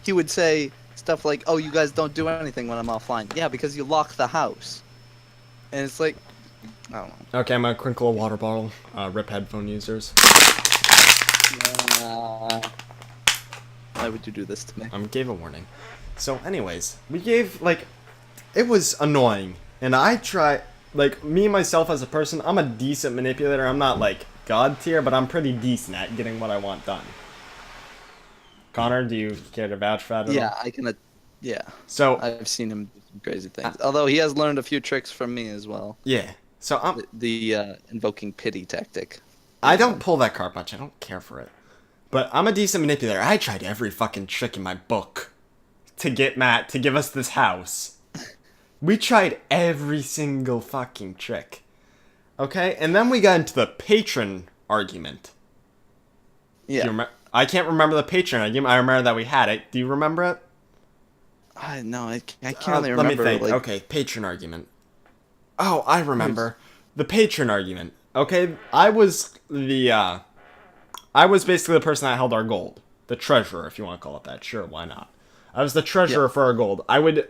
he would say stuff like, oh, you guys don't do anything when I'm offline. Yeah, because you lock the house. And it's like, I don't know. Okay, I'm gonna crinkle a water bottle. Rip headphone users. Why would you do this to me? I gave a warning. So, anyways, we gave, like, it was annoying. And I try, like, me, myself as a person, I'm a decent manipulator. I'm not, like, God tier, but I'm pretty decent at getting what I want done. Connor, do you care to vouch for that at all? I can, yeah. So, I've seen him do some crazy things. Although he has learned a few tricks from me as well. Yeah. So, The invoking pity tactic. I don't pull that card much. I don't care for it. But I'm a decent manipulator. I tried every fucking trick in my book to get Matt to give us this house. We tried every single fucking trick. Okay? And then we got into the patron argument. Yeah. I can't remember the patron argument. I remember that we had it. Do you remember it? No, I can't really remember. Let me think. Okay, patron argument. Oh, I remember. The patron argument. Okay, I was basically the person that held our gold. The treasurer, if you want to call it that. Sure, why not? I was the treasurer for our gold. I would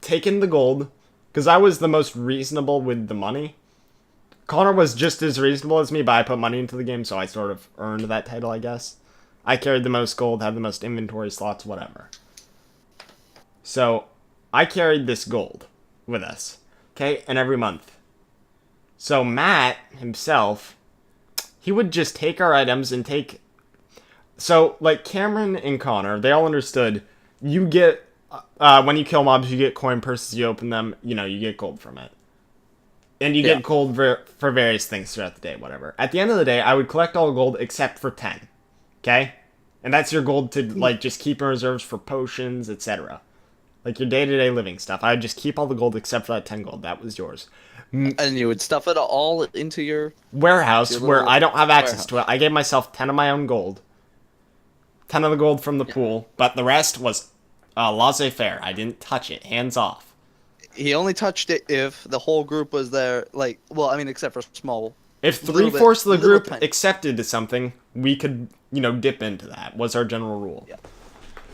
take in the gold, because I was the most reasonable with the money. Connor was just as reasonable as me, but I put money into the game, so I sort of earned that title, I guess. I carried the most gold, had the most inventory slots, whatever. So, I carried this gold with us. Okay, and every month. So, Matt himself, he would just take our items and take... So, like, Cameron and Connor, they all understood, you get... when you kill mobs, you get coin purses, you open them, you get gold from it. And you get gold for various things throughout the day, whatever. At the end of the day, I would collect all the gold except for 10. Okay? And that's your gold to, like, just keep in reserves for potions, etc. Like, your day-to-day living stuff. I would just keep all the gold except for that 10 gold. That was yours. And you would stuff it all into your... warehouse, where I don't have access to it. I gave myself 10 of my own gold. 10 of the gold from the pool. But the rest was laissez-faire. I didn't touch it. Hands off. He only touched it if the whole group was there, like, well, I mean, except for small. If 3/4 of the group accepted to something, we could, dip into that, was our general rule. Yeah.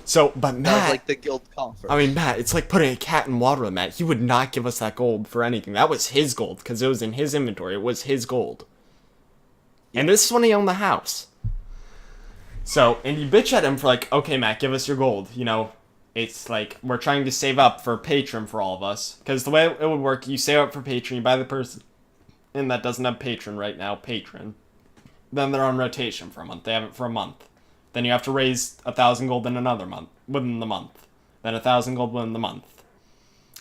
So, but Matt... That was like the guild conference. I mean, Matt, it's like putting a cat in water with Matt. He would not give us that gold for anything. That was his gold, because it was in his inventory. It was his gold. And this is when he owned the house. So, and you bitch at him for like, okay, Matt, give us your gold, It's like, we're trying to save up for Patreon for all of us. Because the way it would work, you save up for Patreon, you buy the person, and that doesn't have Patreon right now, Patreon. Then they're on rotation for a month. They have it for a month. Then you have to raise 1,000 gold in another month, within the month. Then 1,000 gold within the month.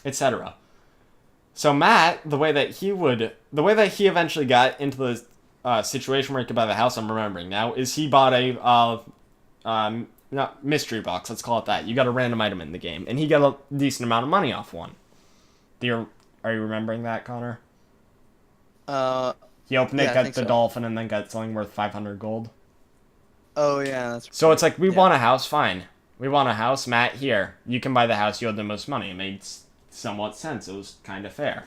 Etc. So Matt, the way that he eventually got into the situation where he could buy the house, I'm remembering now, is he bought a, not mystery box, let's call it that. You got a random item in the game, and he got a decent amount of money off one. Are you remembering that, Connor? He opened it, got the dolphin, and then got something worth 500 gold. Oh yeah, that's. So it's like, we want a house, fine. We want a house, Matt, here. You can buy the house, you had the most money. It made somewhat sense. It was kind of fair.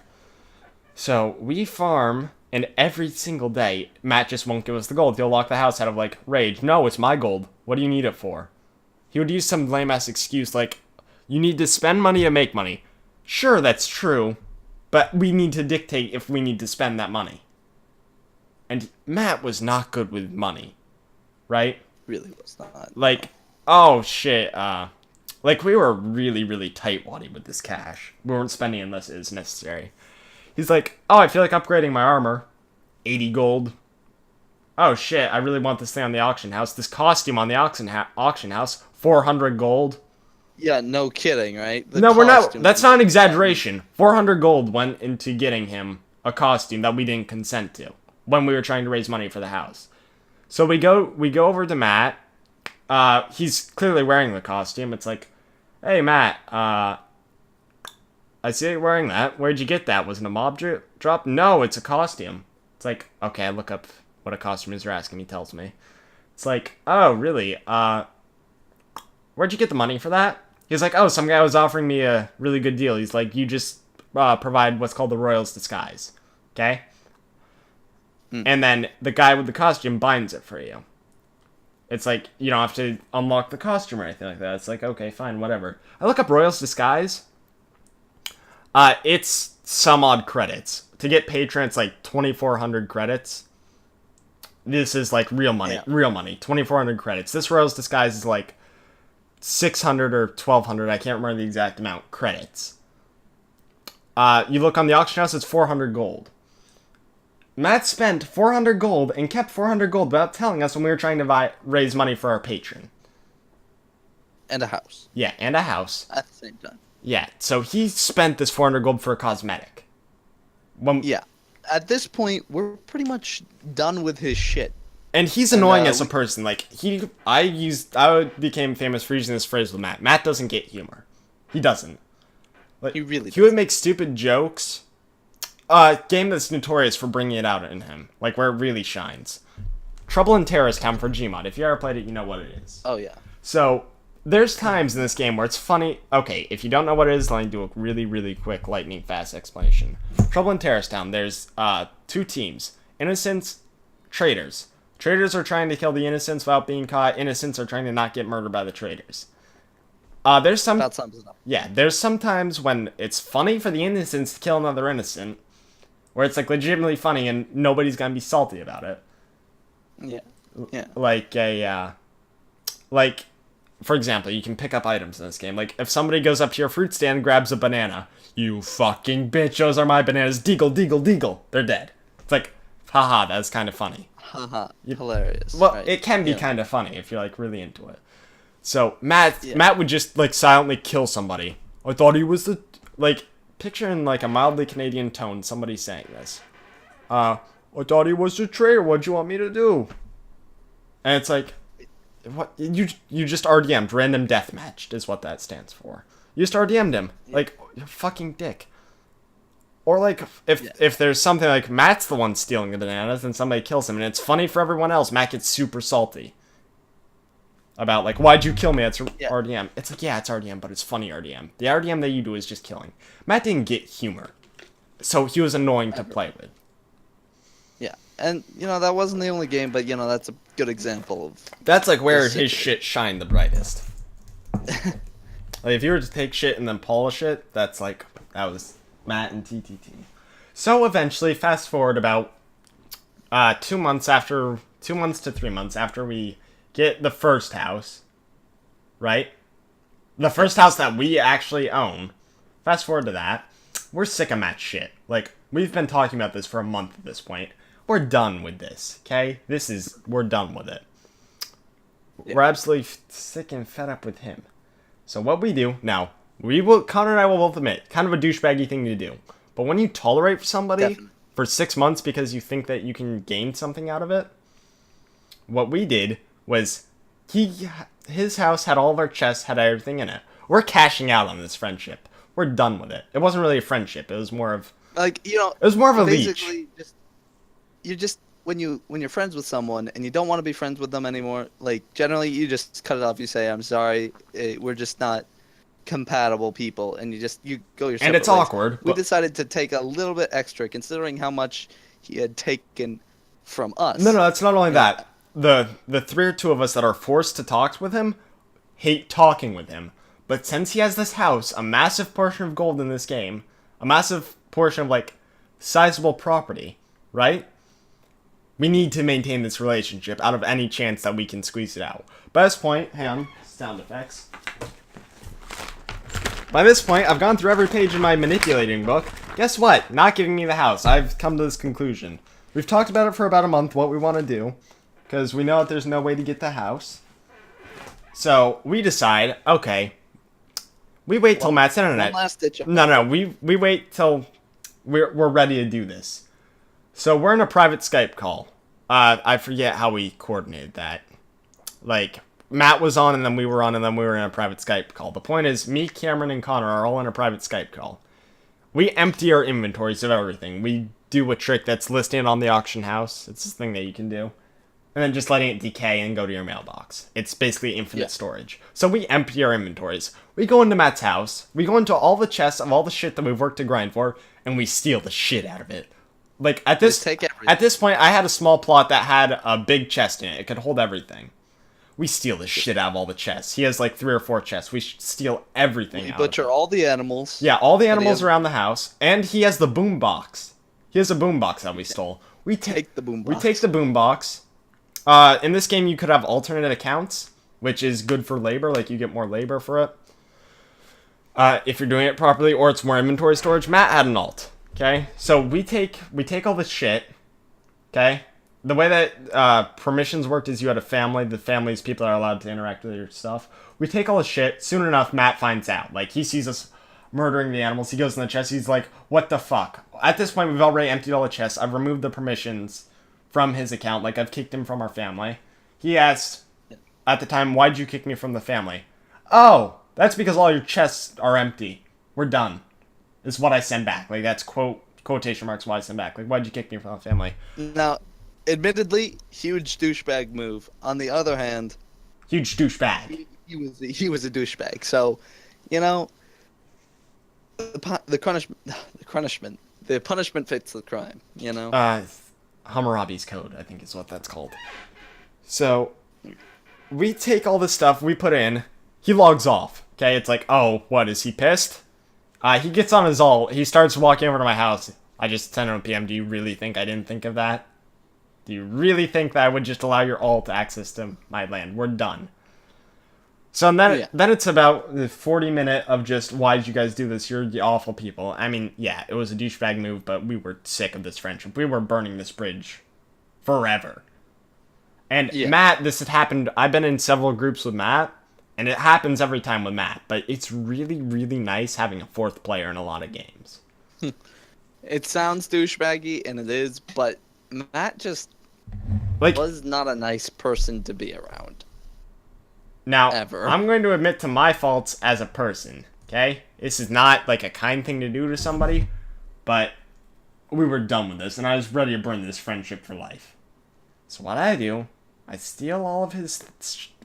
So we farm And every single day, Matt just won't give us the gold. He'll lock the house out of, like, rage. No, it's my gold. What do you need it for? He would use some lame-ass excuse like, you need to spend money to make money. Sure, that's true, but we need to dictate if we need to spend that money. And Matt was not good with money, right? Really was not. Like, oh shit, like we were really, really tight-wadded with this cash. We weren't spending unless it was necessary. He's like, oh, I feel like upgrading my armor. 80 gold. Oh shit, I really want this thing on the auction house. This costume on the auction house, 400 gold. Yeah, no kidding, right? No, we're not. That's not an exaggeration. 400 gold went into getting him a costume that we didn't consent to when we were trying to raise money for the house. So we go over to Matt. He's clearly wearing the costume. It's like, hey Matt, I see you're wearing that. Where'd you get that? Was it a mob drop? No, it's a costume. It's like, okay, I look up what a costume is. You're asking me. Tells me. It's like, oh really? Where'd you get the money for that? He's like, oh, some guy was offering me a really good deal. He's like, you just provide what's called the Royal's Disguise. Okay? And then the guy with the costume binds it for you. It's like, you don't have to unlock the costume or anything like that. It's like, okay, fine, whatever. I look up Royal's Disguise. It's some odd credits. To get Patron, it's like 2,400 credits. This is like real money. Yeah. Real money. 2,400 credits. This Royal's Disguise is like 600 or 1,200, I can't remember the exact amount, credits. You look on the auction house, it's 400 gold. Matt spent 400 gold and kept 400 gold without telling us when we were trying to raise money for our patron. And a house. Yeah, and a house. At the same time. Yeah, so he spent this 400 gold for a cosmetic. Yeah. At this point, we're pretty much done with his shit. And he's annoying as a person. Like, I became famous for using this phrase with Matt. Matt doesn't get humor. He doesn't. Like, he really He would make stupid jokes. Game that's notorious for bringing it out in him. Like, where it really shines. Trouble in Terrorist Town for Gmod. If you ever played it, you know what it is. Oh, yeah. So, there's times in this game where it's funny. Okay, if you don't know what it is, let me do a really, really quick, lightning fast explanation. Trouble in Terrorist Town, there's two teams. Innocents, traitors. Traitors are trying to kill the innocents without being caught. Innocents are trying to not get murdered by the traitors. There's some... That sums it up. Yeah, there's sometimes when it's funny for the innocents to kill another innocent, where it's like legitimately funny and nobody's gonna be salty about it. Yeah. Yeah. Like, for example, you can pick up items in this game. Like, if somebody goes up to your fruit stand and grabs a banana, you fucking bitch, those are my bananas, deagle, deagle, deagle. They're dead. It's like, haha, that's kind of funny. Haha, hilarious. Well, right. It can be kind of funny if you're, like, really into it. So, Matt would just, like, silently kill somebody. I thought he was the... Like, picture in, like, a mildly Canadian tone somebody saying this. I thought he was the traitor. What'd you want me to do? And it's like... What you just RDM'd, random deathmatched is what that stands for. You just RDM'd him. Like, you fucking dick. Or like, if there's something like Matt's the one stealing the bananas and somebody kills him and it's funny for everyone else, Matt gets super salty. About like, why'd you kill me? It's RDM. It's like, yeah, it's RDM, but it's funny RDM. The RDM that you do is just killing. Matt didn't get humor. So he was annoying to play with. Yeah, and, you know, that wasn't the only game, but, you know, that's a good example of... That's, like, where his shit shined the brightest. Like, if you were to take shit and then polish it, that's, like, that was Matt and TTT. So, eventually, fast forward about 2 months to 3 months after we get the first house, right? The first house that we actually own. Fast forward to that. We're sick of Matt's shit. Like, we've been talking about this for a month at this point. We're done with this, okay? We're done with it. Yeah. We're absolutely sick and fed up with him. So what we do, now, Connor and I will both admit, kind of a douchebaggy thing to do. But when you tolerate somebody for 6 months because you think that you can gain something out of it, what we did was, his house had all of our chests, had everything in it. We're cashing out on this friendship. We're done with it. It wasn't really a friendship. It was more of... Like, you know... It was more of a leech. You just when you're friends with someone and you don't want to be friends with them anymore, like, generally you just cut it off. You say, I'm sorry, we're just not compatible people, and you go your And separate it's ways. awkward, We but decided to take a little bit extra, considering how much he had taken from no, us. no, it's not only And that. The three or two of us that are forced to talk with him hate talking with him. But since he has this house, a massive portion of gold in this game, a massive portion of like sizable property, right? We need to maintain this relationship out of any chance that we can squeeze it out. By this point, hang on, sound effects. By this point, I've gone through every page in my manipulating book. Guess what? Not giving me the house. I've come to this conclusion. We've talked about it for about a month, what we want to do, because we know that there's no way to get the house. So we decide, okay, we wait till Matt's internet. one last ditch. No, we wait till we're ready to do this. So we're in a private Skype call. I forget how we coordinated that. Like, Matt was on, and then we were on, and then we were in a private Skype call. The point is, me, Cameron, and Connor are all in a private Skype call. We empty our inventories of everything. We do a trick that's listed on the auction house. It's this thing that you can do. And then just letting it decay and go to your mailbox. It's basically infinite storage. So we empty our inventories. We go into Matt's house. We go into all the chests of all the shit that we've worked to grind for, and we steal the shit out of it. Like, at this point, I had a small plot that had a big chest in it. It could hold everything. We steal the shit out of all the chests. He has like 3 or 4 chests. We steal everything out. We butcher all the animals. Yeah, all the animals around the house. And he has the boom box. He has a boom box that we stole. We take the boom box. We take the boom box. In this game, you could have alternate accounts, which is good for labor. Like, you get more labor for it. If you're doing it properly, or it's more inventory storage. Matt had an alt. Okay? So we take all this shit. Okay? The way that permissions worked is you had a family. The family is people that are allowed to interact with your stuff. We take all the shit. Soon enough, Matt finds out. Like, he sees us murdering the animals. He goes in the chest. He's like, what the fuck? At this point, we've already emptied all the chests. I've removed the permissions from his account. Like, I've kicked him from our family. He asked, at the time, why'd you kick me from the family? Oh, that's because all your chests are empty. We're done. Is what I send back. Like, that's quotation marks why I send back. Like, why'd you kick me from the family? Now, admittedly, huge douchebag move. On the other hand, huge douchebag. He was a douchebag. So, you know, the punishment fits the crime. You know. Hammurabi's Code, I think is what that's called. So, we take all this stuff, we put in, he logs off, okay? It's like, oh, what, is he pissed? He gets on his alt, he starts walking over to my house. I just sent him a PM, do you really think I didn't think of that? Do you really think that I would just allow your alt access to my land? We're done. So then it's about the 40-minute of just, why did you guys do this? You're the awful people. I mean, yeah, it was a douchebag move, but we were sick of this friendship. We were burning this bridge forever. And Matt, this had happened, I've been in several groups with Matt, and it happens every time with Matt, but it's really, really nice having a 4th player in a lot of games. It sounds douchebaggy, and it is, but Matt just was not a nice person to be around. Now, I'm going to admit to my faults as a person, okay? This is not, like, a kind thing to do to somebody, but we were done with this, and I was ready to burn this friendship for life. So what I do, I steal all of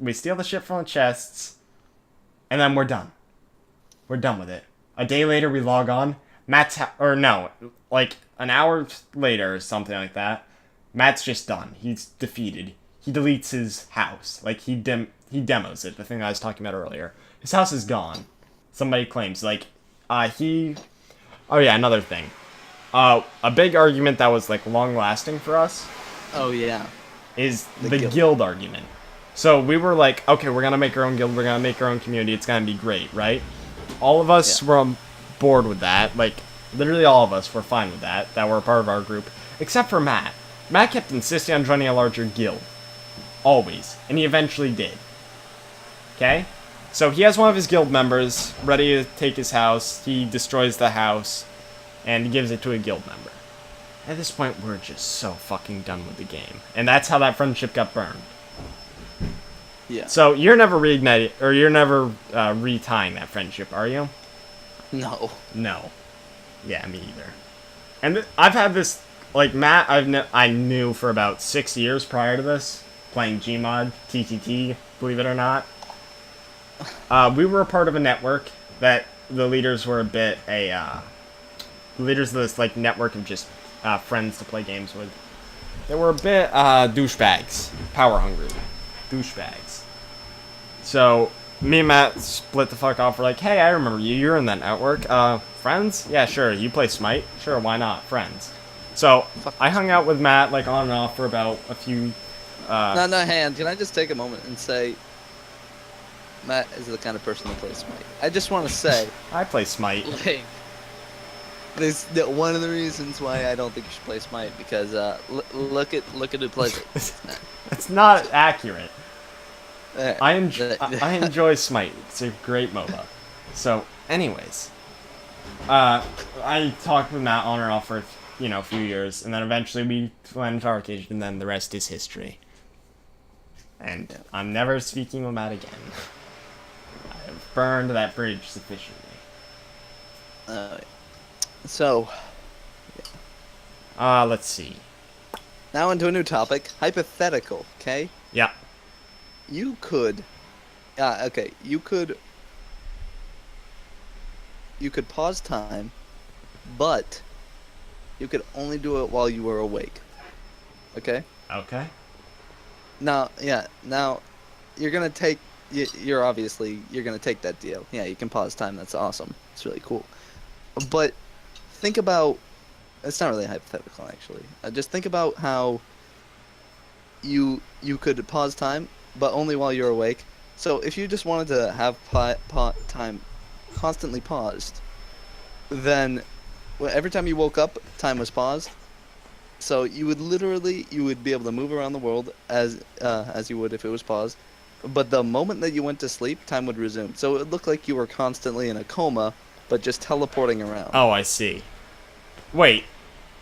we steal the shit from the chests, and then we're done. We're done with it. A day later, we log on. Like, an hour later or something like that, Matt's just done. He's defeated. He deletes his house. Like, he demos it, the thing I was talking about earlier. His house is gone. Somebody claims, like, oh yeah, another thing. A big argument that was, like, long-lasting for us. Oh, yeah. Is the guild argument. So we were like, okay, we're gonna make our own guild, we're gonna make our own community, it's gonna be great, right? All of us were on board with that. Like, literally all of us were fine with that were a part of our group. Except for Matt. Matt kept insisting on joining a larger guild. Always. And he eventually did. Okay? So he has one of his guild members ready to take his house. He destroys the house. And he gives it to a guild member. At this point, we're just so fucking done with the game. And that's how that friendship got burned. Yeah. So you're never reigniting, or you're never retying that friendship, are you? No. No. Yeah, me either. And I've had this, like, Matt, I knew for about 6 years prior to this, playing Gmod, TTT, believe it or not. We were a part of a network that the leaders were a bit leaders of this like network of just friends to play games with. They were a bit douchebags, power hungry, douchebags. So me and Matt split the fuck off. We're like, hey, I remember you. You're in that network. Friends? Yeah, sure. You play Smite? Sure. Why not? Friends. So I hung out with Matt like on and off for about a few. No, hand. Can I just take a moment and say, Matt is the kind of person that plays Smite. I just want to say, I play Smite. like, this one of the reasons why I don't think you should play Smite because look at who plays it. It's not accurate. There. I enjoy Smite. It's a great MOBA. So, anyways, I talked with Matt on and off for a few years, and then eventually we went into Arcade, and then the rest is history. And I'm never speaking with Matt again. I have burned that bridge sufficiently. So, let's see. now into a new topic, hypothetical. Okay. Yeah. You could, you could pause time, but you could only do it while you were awake. Okay? Okay. Now, you're gonna take, you're gonna take that deal. Yeah, you can pause time, that's awesome. It's really cool. But, think about, it's not really hypothetical actually. Just think about how you could pause time, but only while you're awake. So if you just wanted to have time constantly paused, then every time you woke up, time was paused. So you would be able to move around the world as you would if it was paused. But the moment that you went to sleep, time would resume. So it would look like you were constantly in a coma, but just teleporting around. Oh, I see. Wait.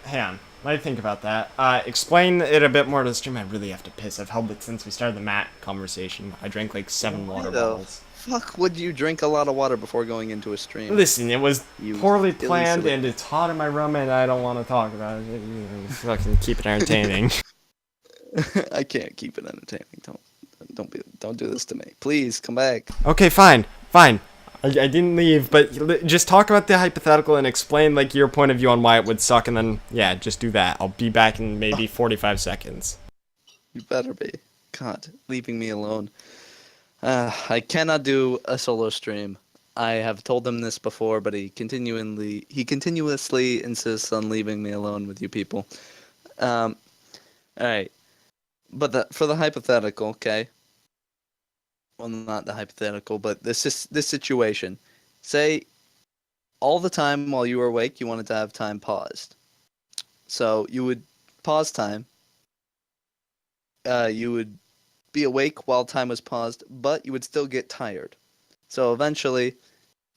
Hang on. Let me think about that. Explain it a bit more to the stream. I really have to piss. I've held it since we started the Matt conversation. I drank like 7 water bottles. Fuck, would you drink a lot of water before going into a stream? Listen, it was poorly planned, silly. and it's hot in my room, and I don't want to talk about it. Fucking keep it entertaining. I can't keep it entertaining. Don't do this to me. Please come back. Okay, fine. I didn't leave, but just talk about the hypothetical and explain like your point of view on why it would suck, and then yeah, just do that. I'll be back in maybe 45 seconds. You better be. God, leaving me alone. I cannot do a solo stream. I have told him this before, but he continuously insists on leaving me alone with you people. All right, but for the hypothetical, okay. Well, not the hypothetical, but this situation. Say, all the time while you were awake, you wanted to have time paused. So you would pause time. You would be awake while time was paused, but you would still get tired. So eventually,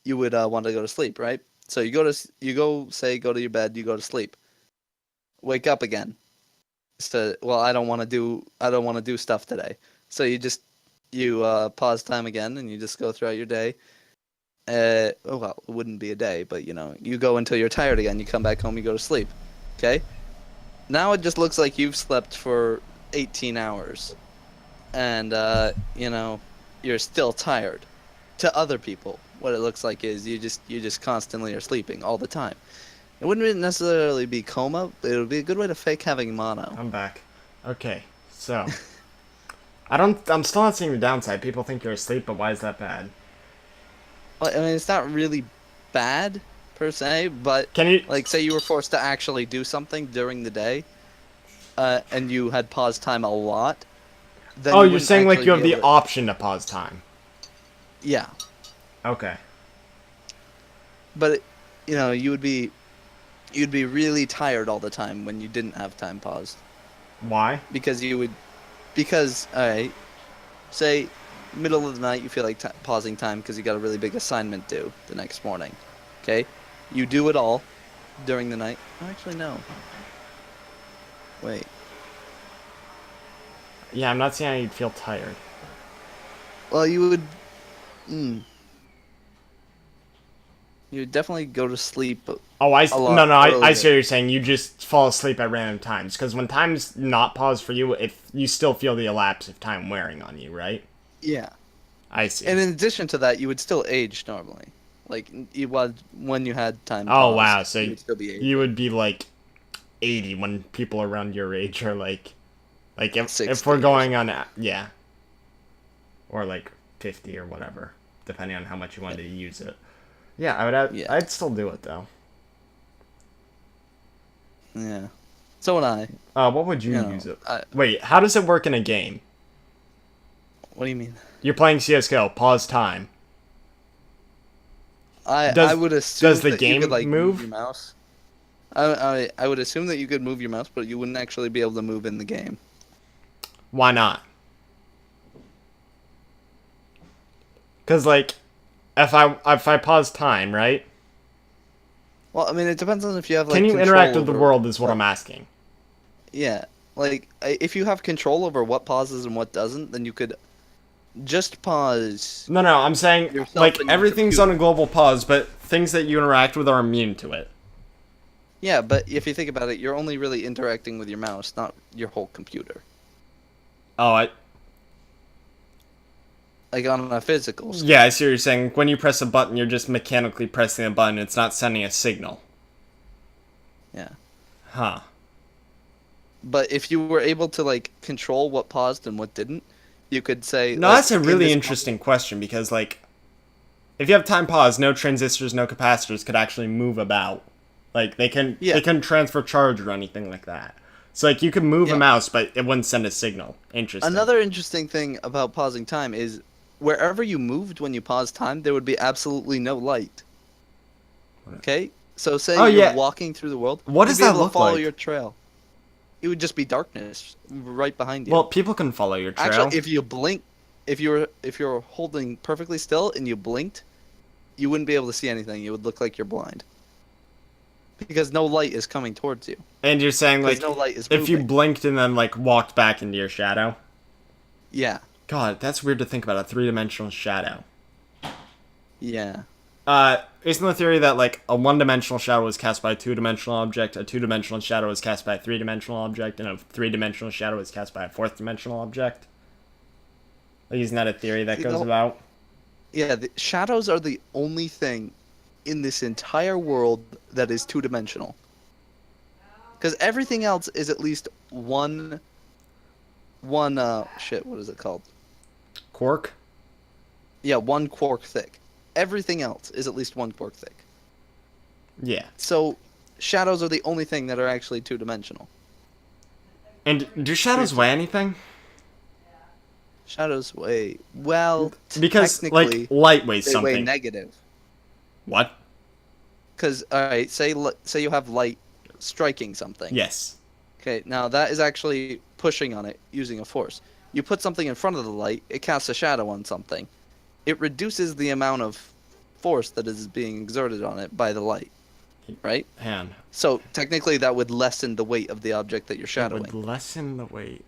you would want to go to sleep, right? So you go to your bed, you go to sleep. Wake up again. So, well, I don't want to do stuff today. So you pause time again, and you just go throughout your day. Well, it wouldn't be a day, but you go until you're tired again. You come back home, you go to sleep. Okay? Now it just looks like you've slept for 18 hours. And, you're still tired. To other people, what it looks like is you just constantly are sleeping all the time. It wouldn't necessarily be coma, but it would be a good way to fake having mono. I'm back. Okay, so I'm still not seeing the downside. People think you're asleep, but why is that bad? Well, I mean, it's not really bad per se, but Can you say you were forced to actually do something during the day, and you had pause time a lot. Then you're saying like you have the option to pause time. Yeah. Okay. But you would be really tired all the time when you didn't have time paused. Why? Because alright, say middle of the night you feel like pausing time because you got a really big assignment due the next morning. Okay, you do it all during the night. Oh, actually, no. Wait. Yeah, I'm not seeing how you'd feel tired. Well, you would. You would definitely go to sleep. Oh, I see what you're saying. You just fall asleep at random times because when time's not paused for you, if you still feel the elapse of time wearing on you, right? Yeah. I see. And in addition to that, you would still age normally. Like you was when you had time. Oh Paused, wow, so you would still be 80. you would be like 80 when people around your age are like if 60 we're or going something. on yeah, or like 50 or whatever, depending on how much you wanted to use it. Yeah, Yeah, I'd still do it though. yeah. So would I. What would you You use know, it? Wait, how does it work in a game? what do you mean? You're playing CS:GO, pause time. I Does would does assume the that you could game like move your move? mouse. I would assume that you could move your mouse, but you wouldn't actually be able to move in the game. Why not? Cuz like if I pause time, right? Well, I mean, it depends on if you have Can like you interact control with the over world is what what. I'm asking. Yeah, like if you have control over what pauses and what doesn't, then you could just pause No, I'm saying yourself like and your everything's on a computer. global pause, but things that you interact with are immune to it. Yeah, but if you think about it, you're only really interacting with your mouse, not your whole computer. Oh, Like on a physical yeah, I scale. see what you're saying. When you press a button, you're just mechanically pressing a button. It's not sending a signal. Yeah. Huh. But if you were able to like control what paused and what didn't, you could say No, like that's a in really this interesting question because, like, if you have time pause, no transistors, no capacitors could actually move about. Like, yeah, they couldn't transfer charge or anything like that. So, like, you could move a yeah. mouse, but it wouldn't send a signal. Interesting. Another interesting thing about pausing time is wherever you moved when you paused time, there would be absolutely no light. Okay? So say Oh you're yeah, walking through the world, what you'd does be that able to look follow like? your trail. It would just be darkness right behind Well, you. people can follow your Actually, trail. if you blink, if you're holding perfectly still and you blinked, you wouldn't be able to see anything. You would look like you're blind because no light is coming towards you And you're saying, because no like, light is if you moving. blinked and then, like, walked back into your shadow. Yeah, God, that's weird to think about, a three-dimensional shadow. yeah. Isn't the theory that, like, a one-dimensional shadow is cast by a two-dimensional object, a two-dimensional shadow is cast by a three-dimensional object, and a three-dimensional shadow is cast by a fourth-dimensional object? Like, isn't that a theory that You goes know, about? yeah. The shadows are the only thing in this entire world that is two-dimensional. Because everything else is at least one shit. What is it called? Quark? Yeah, one quark thick. Everything else is at least one quark thick. Yeah. So shadows are the only thing that are actually two-dimensional. And do shadows weigh anything? Shadows weigh, well, Because, like, technically light weighs they weigh something. negative. What? Because all right, say you have light striking something. Yes. Okay, now that is actually pushing on it using a force. You put something in front of the light, it casts a shadow on something. It reduces the amount of force that is being exerted on it by the light, right? Man, So technically that would lessen the weight of the object that you're it would shadowing. lessen the weight.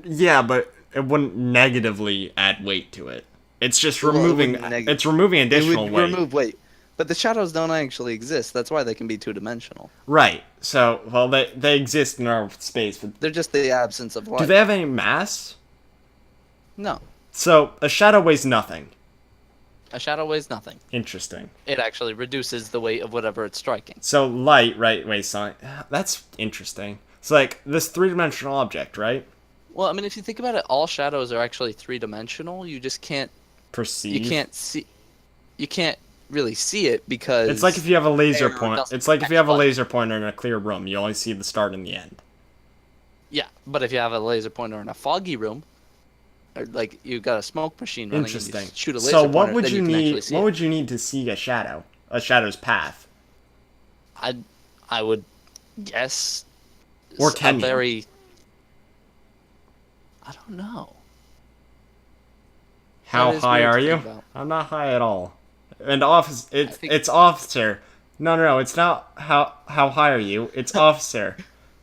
Yeah, but it wouldn't negatively add weight to it. It's just Well, it removing. wouldn't It's removing it additional would weight. remove weight. But the shadows don't actually exist. That's why they can be two-dimensional. Right. So, well, they exist in our space, but They're just the absence of do light. they have any mass? No. So a shadow weighs nothing. A shadow weighs nothing. Interesting. It actually reduces the weight of whatever it's striking. So light, right, weighs something. That's interesting. It's like this three-dimensional object, right? Well, I mean, if you think about it, all shadows are actually three-dimensional. You just can't. Perceive. You can't see. You can't really see it because. It's like if you have a laser air point. doesn't It's like if you catch have a light. laser pointer in a clear room. You only see the start and the end. Yeah, but if you have a laser pointer in a foggy room, or like you got a smoke machine running and you Interesting. just shoot a laser So pointer, what would then you you can actually need? see What it. would you need to see a shadow? A shadow's path. I would guess. Or can a you? very. I don't know. How That is high weird are to you? think about. I'm not high at all. And office, I think it's officer. No, it's not. How high are you? It's officer.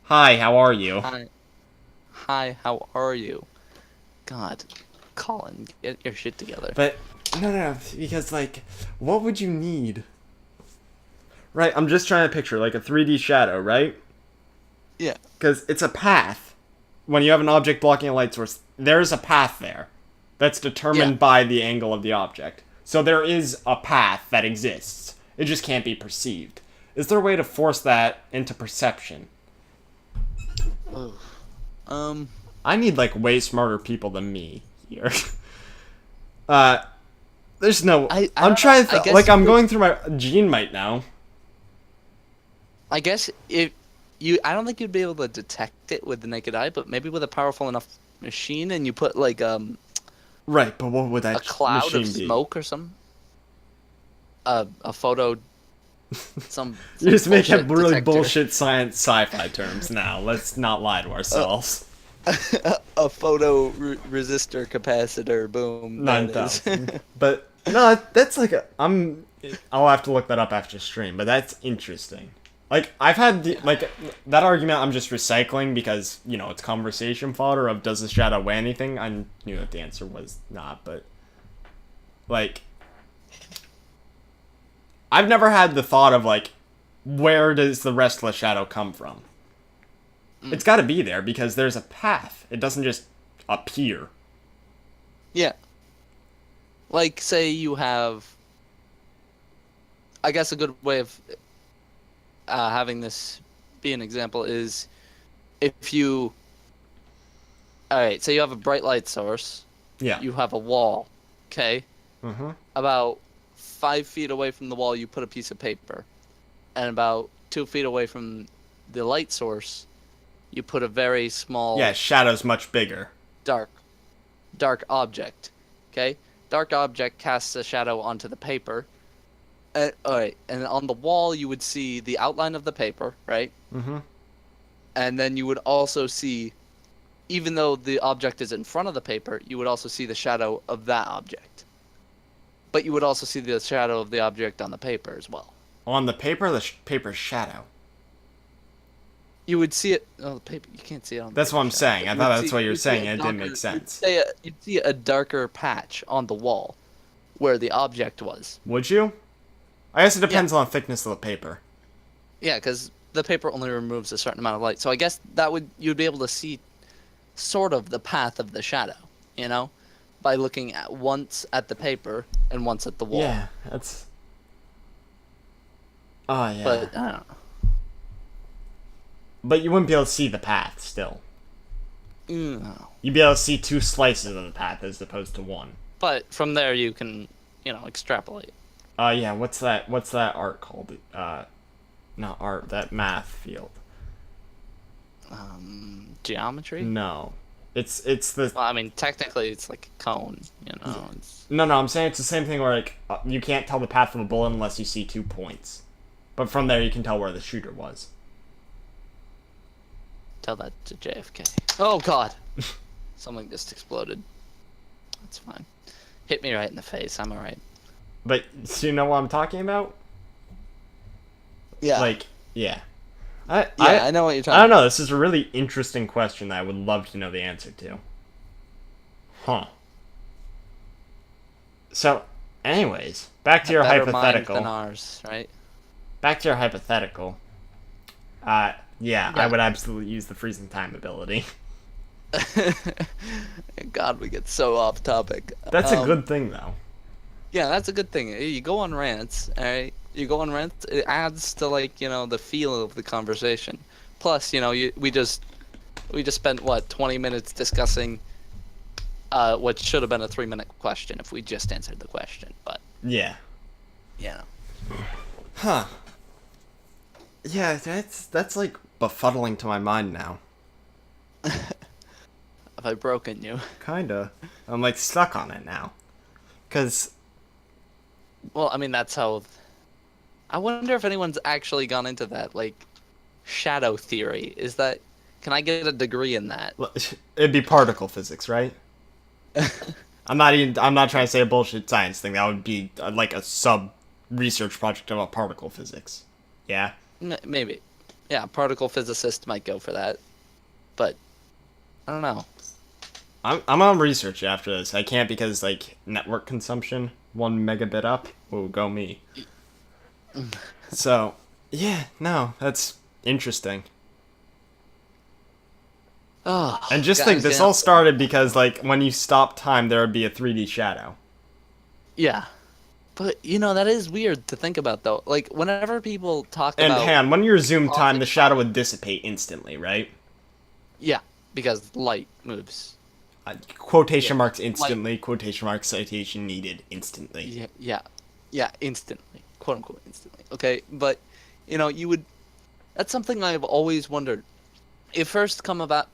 Hi, how are you? hi, hi, how are you? God, Colin, get your shit together. But no, because like, what would you need? Right, I'm just trying to picture like a 3D shadow, right? Yeah. Because it's a path. When you have an object blocking a light source, there's a path there that's determined Yeah. by the angle of the object. So there is a path that exists. It just can't be perceived. Is there a way to force that into perception? I need like way smarter people than me here. There's no. I'm trying to like I'm going through my gene might now. I guess if you, I don't think you'd be able to detect it with the naked eye, but maybe with a powerful enough machine, and you put like Right, but what would that a cloud machine of be? smoke or something. A photo. Some You just make up bullshit really detector. bullshit science sci-fi terms now. Let's not lie to ourselves. A photo resistor capacitor. Boom. there it is. 9,000. But no, that's like I'll have to look that up after stream. But that's interesting. Like I've had like that argument. I'm just recycling because it's conversation fodder of does the shadow weigh anything? I knew that the answer was not, but like I've never had the thought of like where does the rest of the shadow come from? It's got to be there because there's a path. It doesn't just appear. Yeah. Like, say you have. I guess a good way of having this be an example is if you. Alright, so you have a bright light source. Yeah. You have a wall. Okay? Mm-hmm. About 5 feet away from the wall, you put a piece of paper. And about 2 feet away from the light source, you put a very small. Yeah, shadow's much bigger. Dark object. Okay? Dark object casts a shadow onto the paper. Alright, and on the wall you would see the outline of the paper, right? Mm-hmm. And then you would also see, even though the object is in front of the paper, you would also see the shadow of that object. But you would also see the shadow of the object on the paper as well. On the paper, the paper's shadow. You would see it. Oh, the paper. You can't see it on the That's paper what I'm shadow, saying. but I you thought would that's see- what you were you'd see saying, a and it didn't darker- make sense. You'd see a darker patch on the wall where the object was. Would you? I guess it depends on the thickness of the paper. Yeah, because the paper only removes a certain amount of light. So I guess you'd be able to see sort of the path of the shadow, by looking at once at the paper and once at the wall. Yeah, that's. Oh yeah. But I don't know. But you wouldn't be able to see the path still. No. You'd be able to see 2 slices of the path as opposed to 1. But from there you can, extrapolate. Yeah, what's that art called? Not art, that math field. Geometry? No. It's the Well, I mean, technically it's like a cone, It's... No, I'm saying it's the same thing where like you can't tell the path of a bullet unless you see 2 points. But from there you can tell where the shooter was. Tell that to JFK. Oh god. Something just exploded. That's fine. Hit me right in the face. I'm alright. But so you know what I'm talking about? Yeah. Like, yeah. I know what you're talking I don't know. This is a really interesting question that I would love to know the answer to. Huh. So, anyways, back to your Better hypothetical. mind than ours, right? Back to your hypothetical. Yeah, I would absolutely use the freezing time ability. God, we get so off topic. That's a good thing, though. Yeah, that's a good thing. You go on rants, alright? You go on rants, it adds to, the feel of the conversation. Plus, we just spent, 20 minutes discussing what should have been a 3-minute question if we just answered the question, but... Yeah. Yeah. Huh. Yeah, that's like befuddling to my mind now. Have I broken you? Kinda. I'm like stuck on it now. 'Cause... Well, I mean, that's how... I wonder if anyone's actually gone into that, shadow theory. Is that... Can I get a degree in that? It'd be particle physics, right? I'm not trying to say a bullshit science thing. That would be like a sub research project about particle physics. Yeah? Maybe. Yeah, particle physicist might go for that. But, I don't know. I'm on research after this. I can't because, network consumption, 1 megabit up. Ooh, go me. So, yeah, no, that's interesting. Oh, And just think, this all started because, when you stop time, there would be a 3D shadow. Yeah. But you know that is weird to think about though. Like whenever people talk And about Han, when your zoom time, pausing the shadow would dissipate instantly, right? yeah, because light moves. Yeah, Quotation marks light. instantly. Quotation marks citation needed instantly. Yeah, yeah, yeah, instantly, quote unquote, instantly. Okay, but you know you would. That's something I've always wondered. It first came about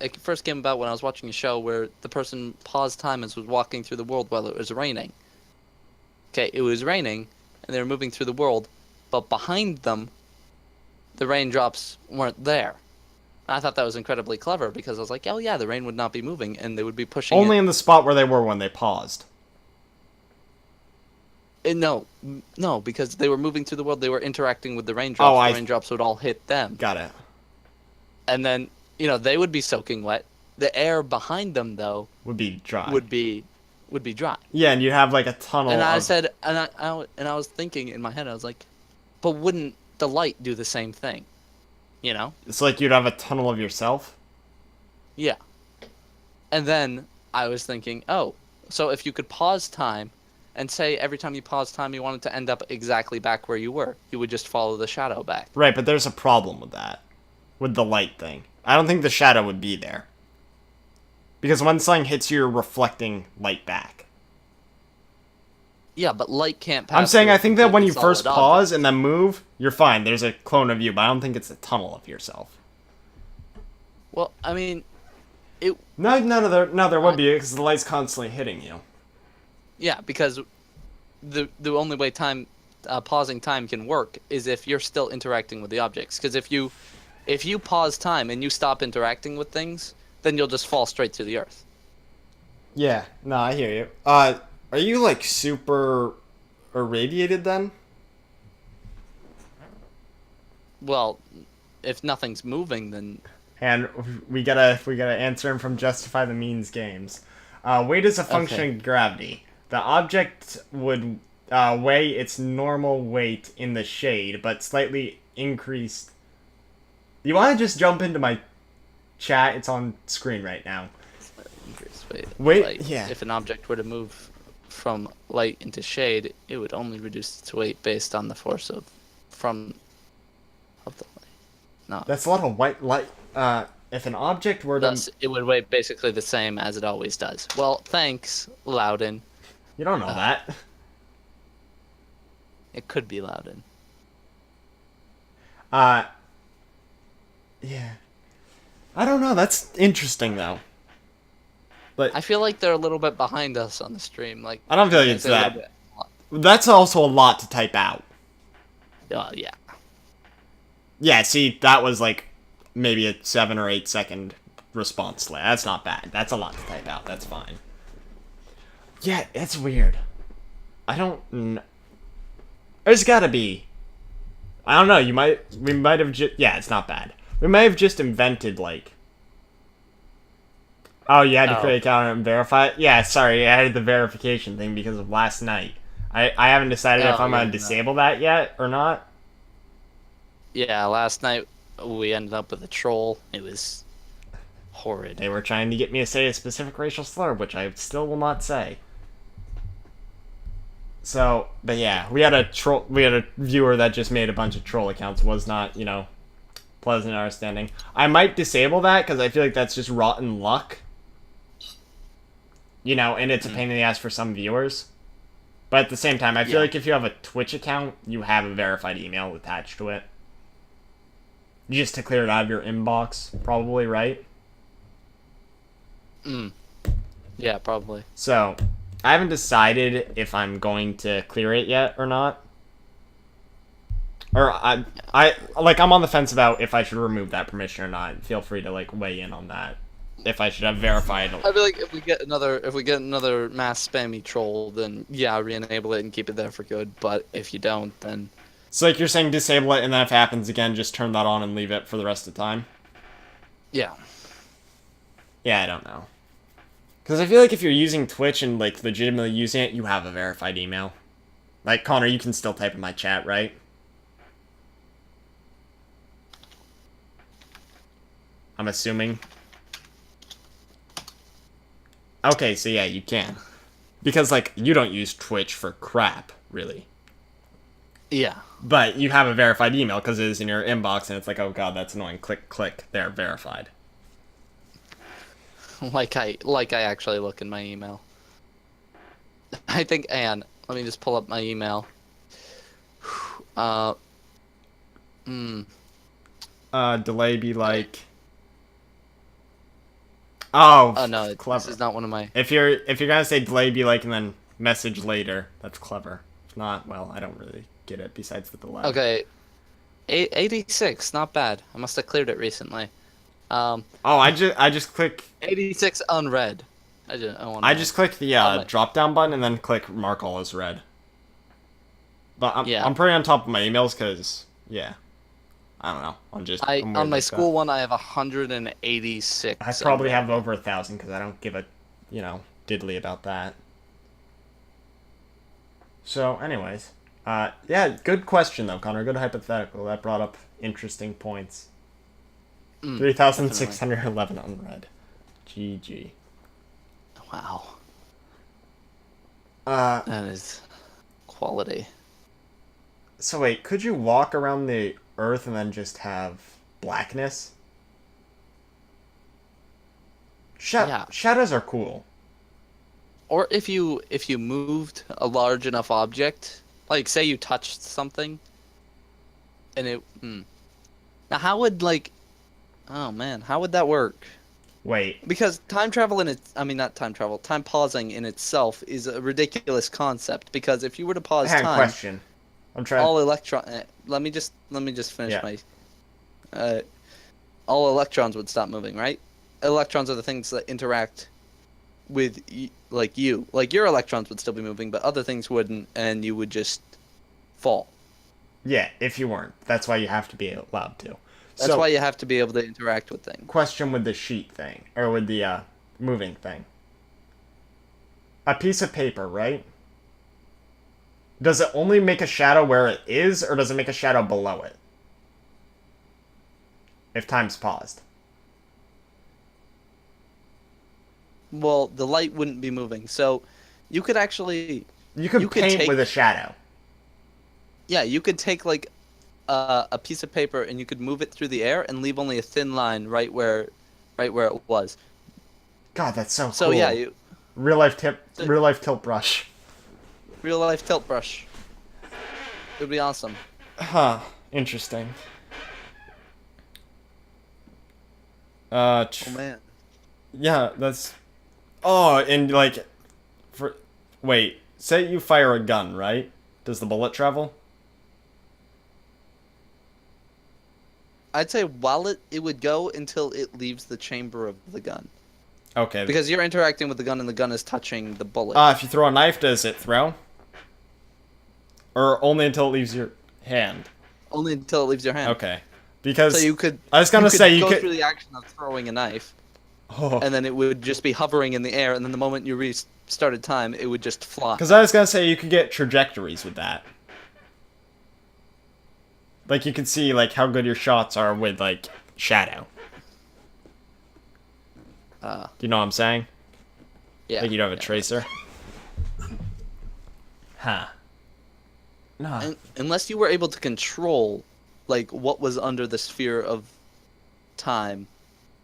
when I was watching a show where the person paused time and was walking through the world while it was raining. Okay, it was raining, and they were moving through the world, but behind them, the raindrops weren't there. I thought that was incredibly clever because I was like, oh yeah, the rain would not be moving and they would be pushing it. Only in the spot where they were when they paused. No, no, because they were moving through the world, they were interacting with the Oh, raindrops. The raindrops would all hit them, got it. and then they would be soaking wet. The air behind them though Would be dry. would be dry. Yeah, and you'd have like a tunnel And I of. said, and I was thinking in my head, I was like, but wouldn't the light do the same thing? You know? It's like you'd have a tunnel of yourself. Yeah. And then I was thinking, oh, so if you could pause time and say every time you pause time you wanted to end up exactly back where you were, you would just follow the shadow back. Right, but there's a problem with that. With the light thing. I don't think the shadow would be there. Because when something hits you, you're reflecting light back. Yeah, but light can't pass. I'm saying through a I think that when you completely first solid pause object. and then move, you're fine. There's a clone of you, but I don't think it's a tunnel of yourself. Well, I mean, it. No, there would be because the light's constantly hitting you. Yeah, because the only way pausing time can work is if you're still interacting with the objects. Because if you pause time and you stop interacting with things, then you'll just fall straight to the earth. Yeah, no, I hear you. Are you like super irradiated then? Well, if nothing's moving, then And we gotta answer him from Justify the Means games. Weight is a function Okay. of gravity. The object would weigh its normal weight in the shade, but slightly increased. You want to just jump into my chat? It's on screen right now. Wait, Like, yeah. if an object were to move from light into shade, it would only reduce its weight based on the force of the light. No. That's a lot of white light. If an object were to, Thus, it would weigh basically the same as it always does. Well, thanks, Loudon. you don't know that. It could be Loudon. Yeah. I don't know. That's interesting though. But I feel like they're a little bit behind us on the stream. Like I don't feel like I'd it's say a little that. bit. That's also a lot to type out. Yeah. Yeah, see, that was like maybe a 7 or 8 second response delay. That's not bad. That's a lot to type out. That's fine. Yeah, it's weird. I don't. There's gotta be. I don't know. We might have just. Yeah, it's not bad. We might have just invented like. Oh, you had to create an account and verify it? Yeah, sorry, I added the verification thing because of last night. I haven't decided if I'm gonna disable that yet or not. Yeah, last night we ended up with a troll. It was horrid. They were trying to get me to say a specific racial slur, which I still will not say. So, but yeah, we had a viewer that just made a bunch of troll accounts. Was not, pleasant in our standing. I might disable that because I feel like that's just rotten luck. And it's a pain in the ass for some viewers. But at the same time, I feel like if you have a Twitch account, you have a verified email attached to it. Just to clear it out of your inbox, probably, right? Yeah, probably. So, I haven't decided if I'm going to clear it yet or not. Or I'm on the fence about if I should remove that permission or not. Feel free to weigh in on that. If I should have verified. I feel like if we get another mass spammy troll, then yeah, re-enable it and keep it there for good. But if you don't, then So you're saying disable it, and then if it happens again, just turn that on and leave it for the rest of the time? yeah. Yeah, I don't know. Because I feel like if you're using Twitch and legitimately using it, you have a verified email. Like Connor, you can still type in my chat, right? I'm assuming. Okay, so yeah, you can. Because, you don't use Twitch for crap, really. Yeah. But you have a verified email because it is in your inbox, and it's like, oh god, that's annoying. Click, click. They're verified. Like I actually look in my email. I think, and let me just pull up my email. Uh, mm, Delay be like. Oh, oh no, this clever. is not one of my. If you're gonna say delay be like and then message later, that's clever. If not, well, I don't really get it. Besides the delay. Okay, 86, not bad. I must have cleared it recently. Oh, I just click 86 unread. I want. I just click the Oh, drop down button and then click mark all as read. But yeah. I'm pretty on top of my emails because yeah, I don't know. I'm weird On my like school that. one I have 186. I probably unread. have over 1,000 because I don't give a diddly about that. So, anyways, yeah, good question though, Connor. Good hypothetical. That brought up interesting points. 3,611 unread. GG. Wow, Uh, that is quality. so wait, could you walk around the Earth and then just have blackness? Yeah. Shadows are cool. Or if you moved a large enough object, like say you touched something, and it. Now how would like, oh man, how would that work? Wait, Because time travel in its, I mean not time travel, time pausing in itself is a ridiculous concept. Because if you were to pause I had a time, question. I'm trying. all electron. Let me just finish Yeah. my. All electrons would stop moving, right? Electrons are the things that interact with like you. Like your electrons would still be moving, but other things wouldn't, and you would just fall. Yeah, if you weren't. That's why you have to be allowed to. That's So, why you have to be able to interact with things. question with the sheet thing, or with the moving thing. A piece of paper, right? Does it only make a shadow where it is, or does it make a shadow below it? If time's paused. Well, the light wouldn't be moving, so you could actually, You could you could paint take, with a shadow. yeah, you could take like a piece of paper and you could move it through the air and leave only a thin line right where it was. God, that's so So cool. yeah, so Real life tilt brush. real life tilt brush. It would be awesome. Huh. Interesting. Oh man. Yeah, that's. Oh, and like, for wait, say you fire a gun, right? Does the bullet travel? I'd say while it would go until it leaves the chamber of the gun. Okay. Because you're interacting with the gun and the gun is touching the bullet. If you throw a knife, does it throw? Or only until it leaves your hand? Only until it leaves your hand. Okay. Because So you could I was gonna say you go could. through the action of throwing a knife, Oh. and then it would just be hovering in the air, and then the moment you restarted time, it would just fly. Because I was gonna say you could get trajectories with that. Like you could see like how good your shots are with like shadow. Do you know what I'm saying? Yeah. Like you don't have a yeah. tracer. Huh. No. Unless you were able to control, like, what was under the sphere of time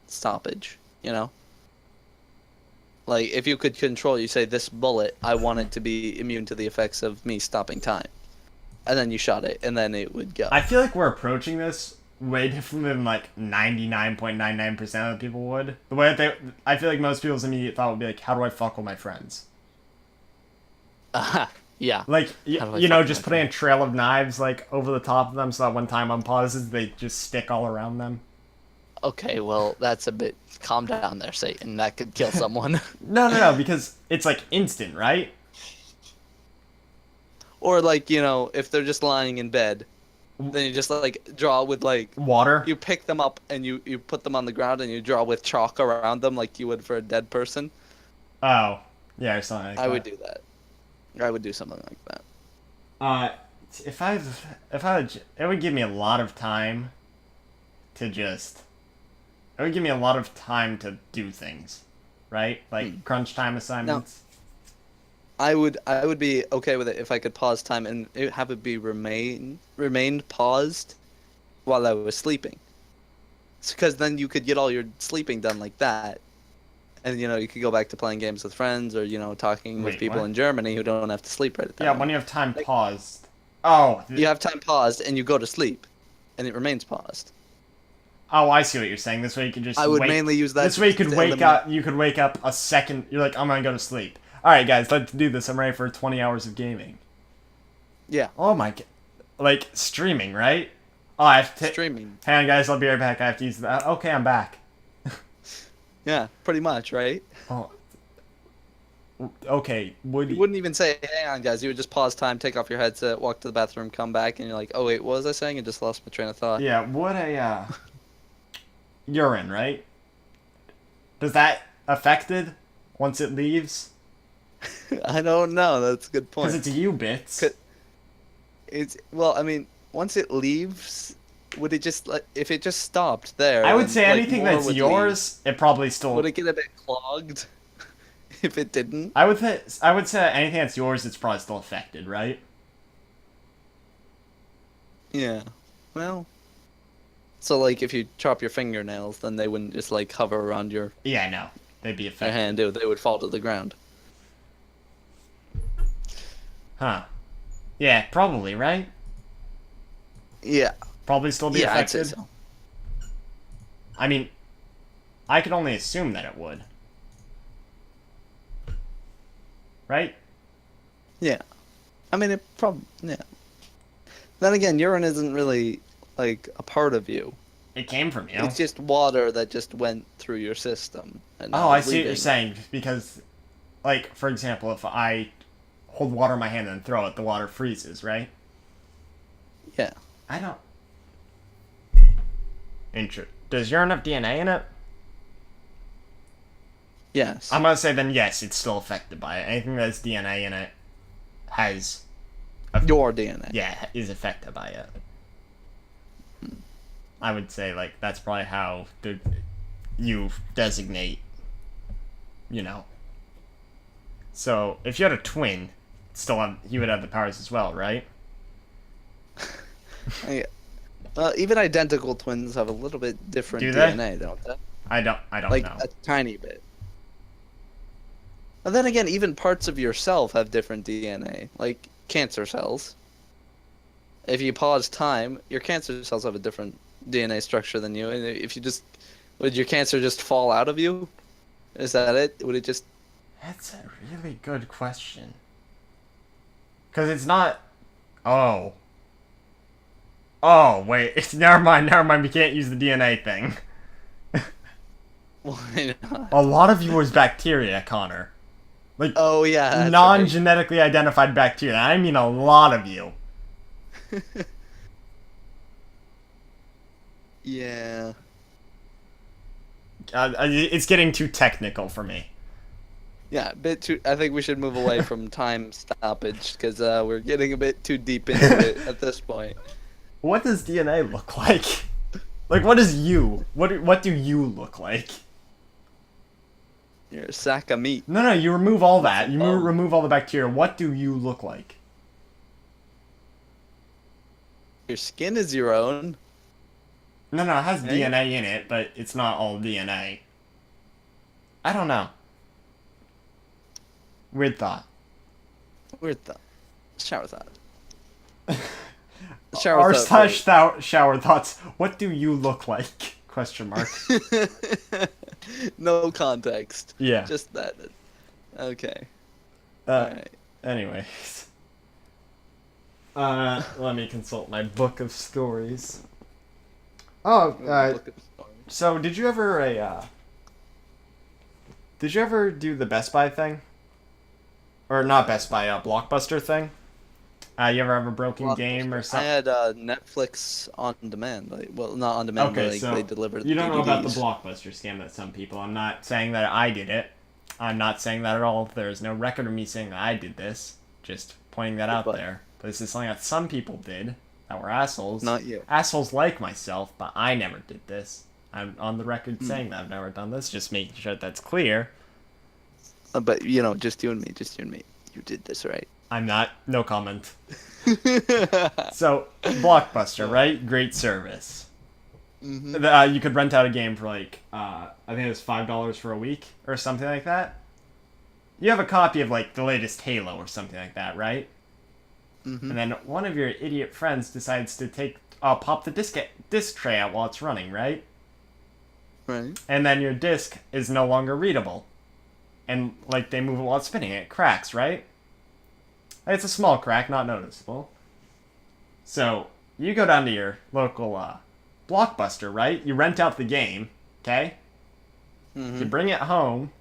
stoppage, you know? Like, if you could control, you say, this bullet, I want it to be immune to the effects of me stopping time. And then you shot it, and then it would go. I feel like we're approaching this way different than like 99.99% of the people would. The way that I feel like most people's immediate thought would be like, how do I fuck with my friends? Yeah. Like, How do I you know, fuck with just my putting a trail of knives like over the top of them so that when time unpauses, they just stick all around them. Okay, well, that's a bit... Calm down there, Satan. That could kill someone. No, because it's like instant, right? Or, like, you know, if they're just lying in bed, then you just, like, draw with, like... Water. You pick them up and you put them on the ground and you draw with chalk around them like you would for a dead person. Oh, yeah, or something like that. I would do that. I would do something like that. It would give me a lot of time to just. It would give me a lot of time to do things, right? Like crunch time assignments. I would be okay with it if I could pause time and have it be remained paused while I was sleeping. Because then you could get all your sleeping done like that, and you could go back to playing games with friends or talking with Wait, people what? in Germany who don't have to sleep right at that Yeah, when moment. you have time Like, paused. Oh, you have time paused and you go to sleep, and it remains paused. oh, I see what you're saying. This way you can just I would wait. mainly use that This way you just could to wake eliminate. up. You could wake up a second. You're like, I'm gonna go to sleep. All right, guys, let's do this. I'm ready for 20 hours of gaming. Yeah, Oh my god, like streaming, right? Oh, I have to. streaming. Hang on, guys. I'll be right back. I have to use that. Okay, I'm back. Yeah, pretty much, right? Oh, okay. Would You wouldn't even say, "Hang on, guys." You would just pause time, take off your headset, walk to the bathroom, come back, and you're like, "Oh wait, what was I saying?" And just lost my train of thought. yeah? Would a urine, right? Does that affected once it leaves? I don't know. That's a good Because point. it's you bits. It's well, I mean, once it leaves, would it just like if it just stopped there? I would then, say like, anything more that's would yours, it probably leave. still. Would it get a bit clogged if it didn't? I would say anything that's yours, it's probably still affected, right? Yeah. Well, so like if you chop your fingernails, then they wouldn't just like hover around Yeah, no, they'd be your affected. hand. They would fall to the ground. Huh? Yeah, probably, right? Yeah. Probably still be Yeah, I'd say affected. so. I mean, I could only assume that it would. Right? Yeah. I mean, it probably. Yeah. Then again, urine isn't really like a part of you. It came from you. It's just water that just went through your system. And Oh, now I is see what you're leaving. saying. Because, like, for example, if I hold water in my hand and throw it, the water freezes, right? Yeah. I don't. Does urine have DNA in it? Yes. I'm gonna say then yes, it's still affected by it. Anything that has DNA in it has, Your DNA. yeah, is affected by it. I would say like that's probably how you designate, you know. So if you had a twin, he would have the powers as well, right? Yeah. Even identical twins have a little bit different Do they? DNA, don't they? I don't Like know. a tiny bit. And then again, even parts of yourself have different DNA, like cancer cells. If you pause time, your cancer cells have a different DNA structure than you. And if you just, would your cancer just fall out of you? Is that it? Would it just? That's a really good question. Because it's not. Oh. Oh, wait. Never mind. We can't use the DNA thing. Why not? A lot of you was bacteria, Connor. Like, Oh yeah, that's non-genetically identified bacteria. I mean a lot of you. right. Yeah. It's getting too technical for me. Yeah, a bit too. I think we should move away from time stoppage because we're getting a bit too deep into it at this point. What does DNA look like? Like, what is you? What do you look like? You're a sack of meat. No, you remove all that. You Oh. remove all the bacteria. What do you look like? Your skin is your own. No, it has Hey? DNA in it, but it's not all DNA. I don't know. Weird thought. Weird thought. Shower thought. R Shower slash shower thoughts. What do you look like? Question mark. thought. No context. Yeah. Just that. Okay. Uh, Alright. Anyways. Let me consult my book of stories. Oh, Look at the story. so did you ever do the Best Buy thing? Or not Best Buy, Blockbuster thing? You ever have a broken game or I something? had Netflix on demand. Like, well, not on demand, Okay, but like, so they delivered you don't know about the DVDs. Blockbuster scam that some people. I'm not saying that I did it. I'm not saying that at all. There's no record of me saying that I did this. Just pointing that out But- there. But this is something that some people did that were assholes. Not you. Assholes like myself, but I never did this. I'm on the record saying that I've never done this. Just making sure that's clear. But just you and me, just you and me. You did this right. I'm not. No comment. So, Blockbuster, right? Great service. Hmm. You could rent out a game for like, I think it was $5 for a week or something like that. You have a copy of like the latest Halo or something like that, right? Hmm. And then one of your idiot friends decides to pop the disc tray out while it's running, right? Right. And then your disc is no longer readable, and like they move it while it's spinning, it cracks, right? It's a small crack, not noticeable. So you go down to your local Blockbuster, right? You rent out the game, okay? You Hmm. bring it home.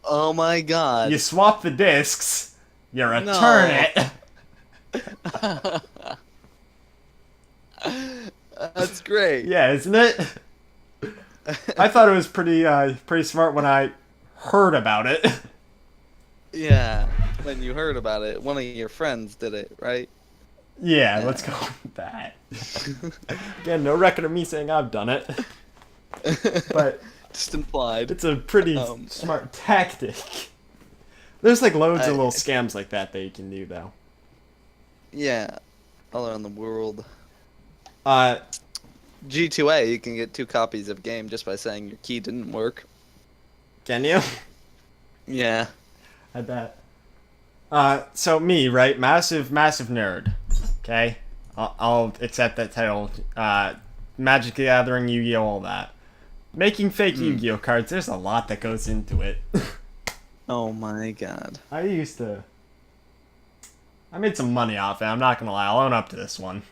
Oh my You god. swap the discs. You return No. it. That's great. Yeah, isn't it? I thought it was pretty smart when I heard about it. Yeah. When you heard about it, one of your friends did it, right? Yeah, Yeah. let's go with that. Again, no record of me saying I've done it, but Just implied. it's a pretty Um, smart tactic. There's like loads of I, little scams like that you can do though. yeah. All around the world. Uh, G2A, you can get 2 copies of game just by saying your key didn't work. can you? Yeah. I bet. So me, right? Massive nerd. Okay? I'll accept that title. Magic the Gathering, Yu-Gi-Oh, all that. Making fake Yu-Gi-Oh cards, there's a lot that goes into it. Oh my god. I made some money off it, I'm not gonna lie, I'll own up to this one.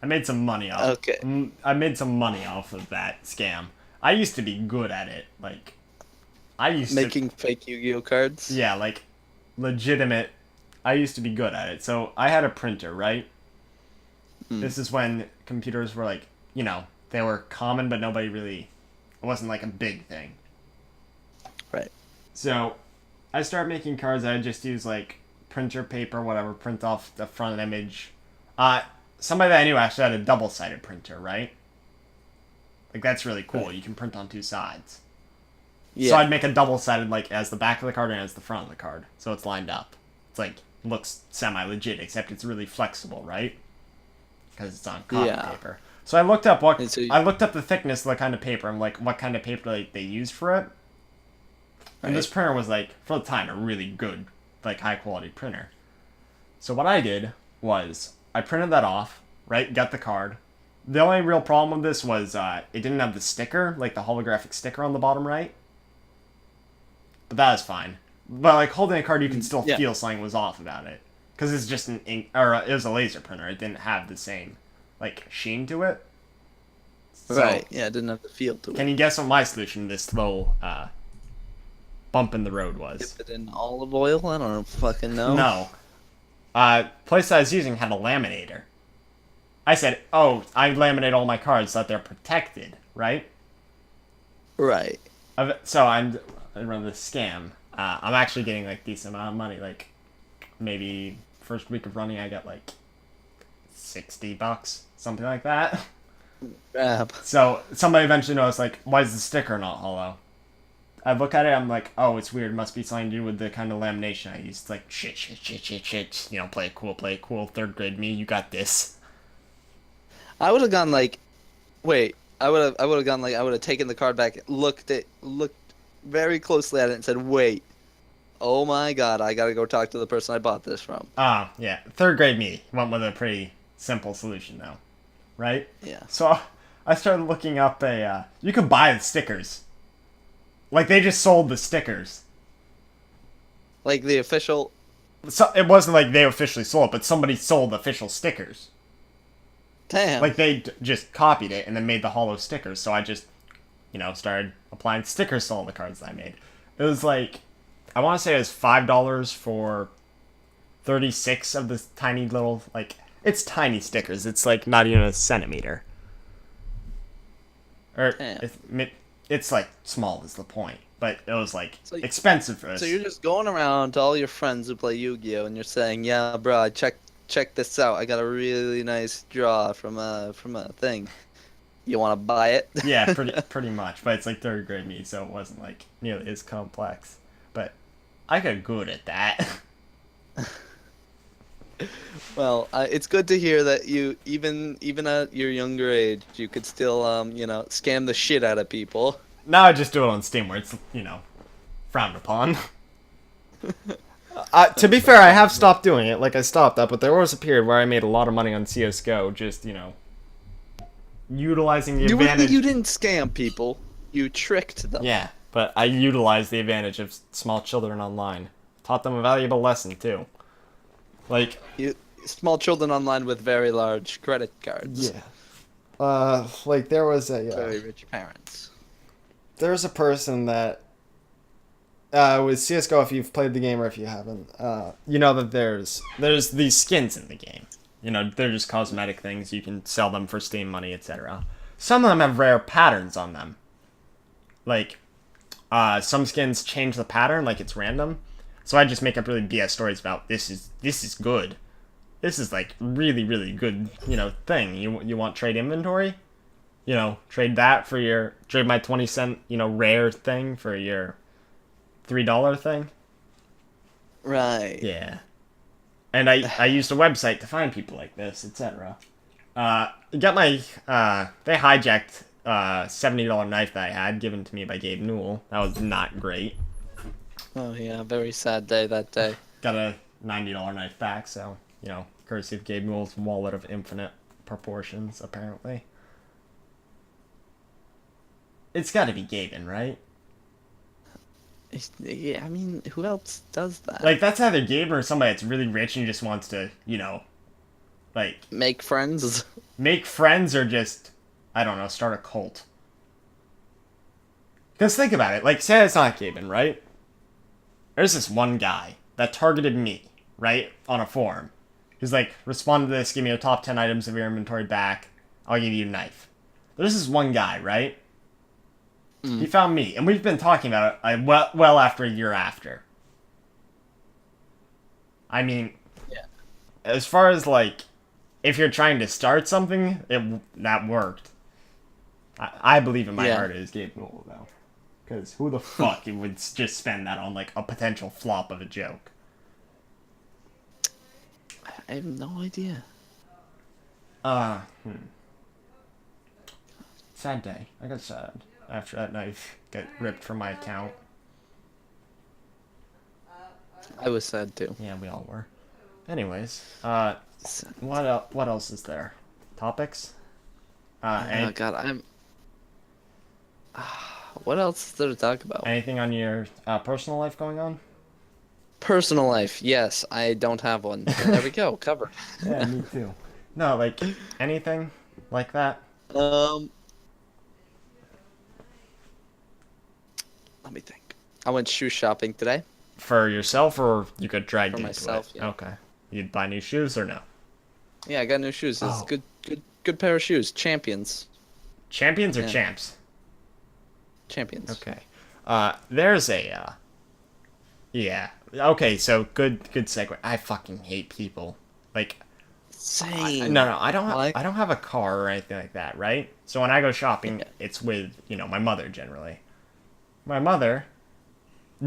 I made some money off. Okay. I made some money off of that scam. I used to be good at it. Like, I used Making fake Yu-Gi-Oh cards? to, yeah, like, legitimate. I used to be good at it. So I had a printer, right? This is when computers were like, they were common, but nobody really, it wasn't like a big thing. Right. So I started making cards. I just use like printer paper, whatever, print off the front image. Somebody that I knew actually had a double-sided printer, right? Like that's really cool. Right. You can print on 2 sides. Yeah. So I'd make a double-sided like as the back of the card and as the front of the card, so it's lined up. It's like looks semi-legit, except it's really flexible, right? Because it's on copy paper. So I looked up I looked up the thickness of the kind of paper and like what kind of paper like, they used for it. And this printer was like for the time a really good, like high quality printer. So what I did was I printed that off, right? Got the card. The only real problem with this was it didn't have the sticker, like the holographic sticker on the bottom right. But that was fine. But like holding a card, you can still feel something was off about it, because it's just an ink, or it was a laser printer. It didn't have the same like sheen to it. So, Right. Yeah, it didn't have the feel to it. Can you guess what my solution to this little bump in the road was? Dip it in olive oil? I don't fucking know. No. Place I was using had a laminator. I said, "Oh, I laminate all my cards so that they're protected, right?" Right. So I run this scam. I'm actually getting like decent amount of money. Like maybe first week of running, I got like $60, something like that. Crap. So somebody eventually noticed, like, why is the sticker not hollow? I look at it, I'm like, oh, it's weird. Must be something to do with the kind of lamination I used. It's like, shit. Play it cool. 3rd grade me, you got this. I would have gone like, wait. I would have gone like, I would have taken the card back, looked very closely at it, and said, wait. Oh my god, I gotta go talk to the person I bought this from. Yeah. 3rd grade me went with a pretty simple solution, though. Right? Yeah. So I started looking up you could buy the stickers. Like, they just sold the stickers. Like the official. So it wasn't like they officially sold it, but somebody sold official stickers. Damn. Like, they just copied it and then made the hollow stickers. So I just, started applying stickers to all the cards that I made. It was like, I want to say it was $5 for 36 of the tiny little, like, it's tiny stickers. It's like not even a centimeter. Or it's like small is the point. But it was like expensive for us. So you're just going around to all your friends who play Yu-Gi-Oh and you're saying, "Yeah, bro, check this out. I got a really nice draw from a thing. You want to buy it?" Yeah, pretty much. But it's like 3rd grade me, so it wasn't like nearly as complex. But I got good at that. Well, it's good to hear that you even at your younger age you could still scam the shit out of people. Now I just do it on Steam where it's, frowned upon. To be That's fair, very I have funny. stopped doing it. Like, I stopped that, but there was a period where I made a lot of money on CSGO just, utilizing the advantage. You didn't scam people. You tricked them. Yeah, but I utilized the advantage of small children online. Taught them a valuable lesson, too. Like, You small children online with very large credit cards. yeah. Like, there was Very rich parents. there's a person that with CS:GO. If you've played the game or if you haven't, you know that there's these skins in the game. They're just cosmetic things. You can sell them for Steam money, etc. Some of them have rare patterns on them. Like, some skins change the pattern, like it's random. So I just make up really BS stories about this is good. This is like really really good. Thing. You want trade inventory? Trade that for your trade my 20 cent rare thing for your $3 thing. Right. Yeah. And I used a website to find people like this, etc. Got my they hijacked $70 knife that I had given to me by Gabe Newell. That was not great. Oh yeah, very sad day that day. Got a $90 knife back, so courtesy of Gabe Newell's wallet of infinite proportions, apparently. It's got to be Gaben, right? Yeah, I mean, who else does that? Like, that's either Gaben or somebody that's really rich and just wants to, like, Make friends. make friends or just, I don't know, start a cult. Because think about it. Like, say it's not Gaben, right? There's this one guy that targeted me, right, on a forum. He's like, respond to this, give me your top 10 items of your inventory back, I'll give you a knife. There's this one guy, right? He found me, and we've been talking about it well after a year after. I mean, Yeah. as far as, like, if you're trying to start something, that worked. I believe in my Yeah. heart it is Gabe Newell, though. Because who the fuck would just spend that on, like, a potential flop of a joke? I have no idea. Sad day. I got sad after that knife got ripped from my account. I was sad too. Yeah, we all were. Anyways, Sad. what else is there? Topics? Oh God, I'm. What else is there to talk about? Anything on your personal life going on? Personal life. Yes, I don't have one. There we go. Covered. Yeah, me too. No, like, anything like that? Um. Let me think. I went shoe shopping today. For yourself, or you got dragged For into myself, it? yeah. Okay. You'd buy new shoes or no? Yeah, I got new shoes. It's Oh. good pair of shoes. Champions. Champions or Yeah. champs? Champions. Okay. There's a, yeah. Okay, so good segue. I fucking hate people. Like, Same. no, I don't Why? I don't have a car or anything like that, right? So when I go shopping, Yeah. it's with, my mother generally. My mother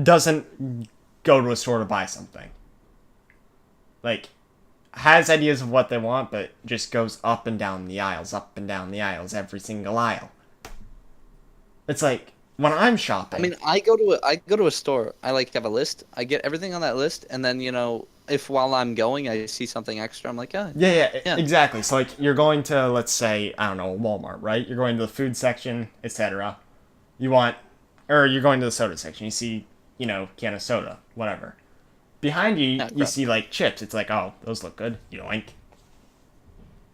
doesn't go to a store to buy something. Like, has ideas of what they want, but just goes up and down the aisles, every single aisle. It's like, when I'm shopping. I mean, I go to a store. I like have a list. I get everything on that list, and then if while I'm going, I see something extra, I'm like, Yeah, Yeah. exactly. So, like, you're going to, let's say, I don't know, Walmart, right? You're going to the food section, etc. You're going to the soda section. You see, can of soda, whatever. Behind you, Yeah, you grab see, like, chips. It's like, oh, those look good. Yoink.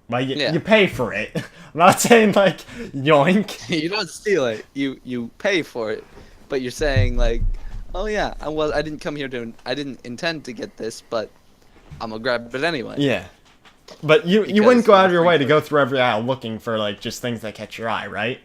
Well, Yeah. you pay for it. I'm not saying, like, yoink. You don't steal it. You pay for it, but you're saying like, oh yeah, I didn't come here I didn't intend to get this, but I'm gonna grab it anyway. Yeah. But you Because wouldn't go out of it's your free way to food. go through every aisle looking for, like, just things that catch your eye, right?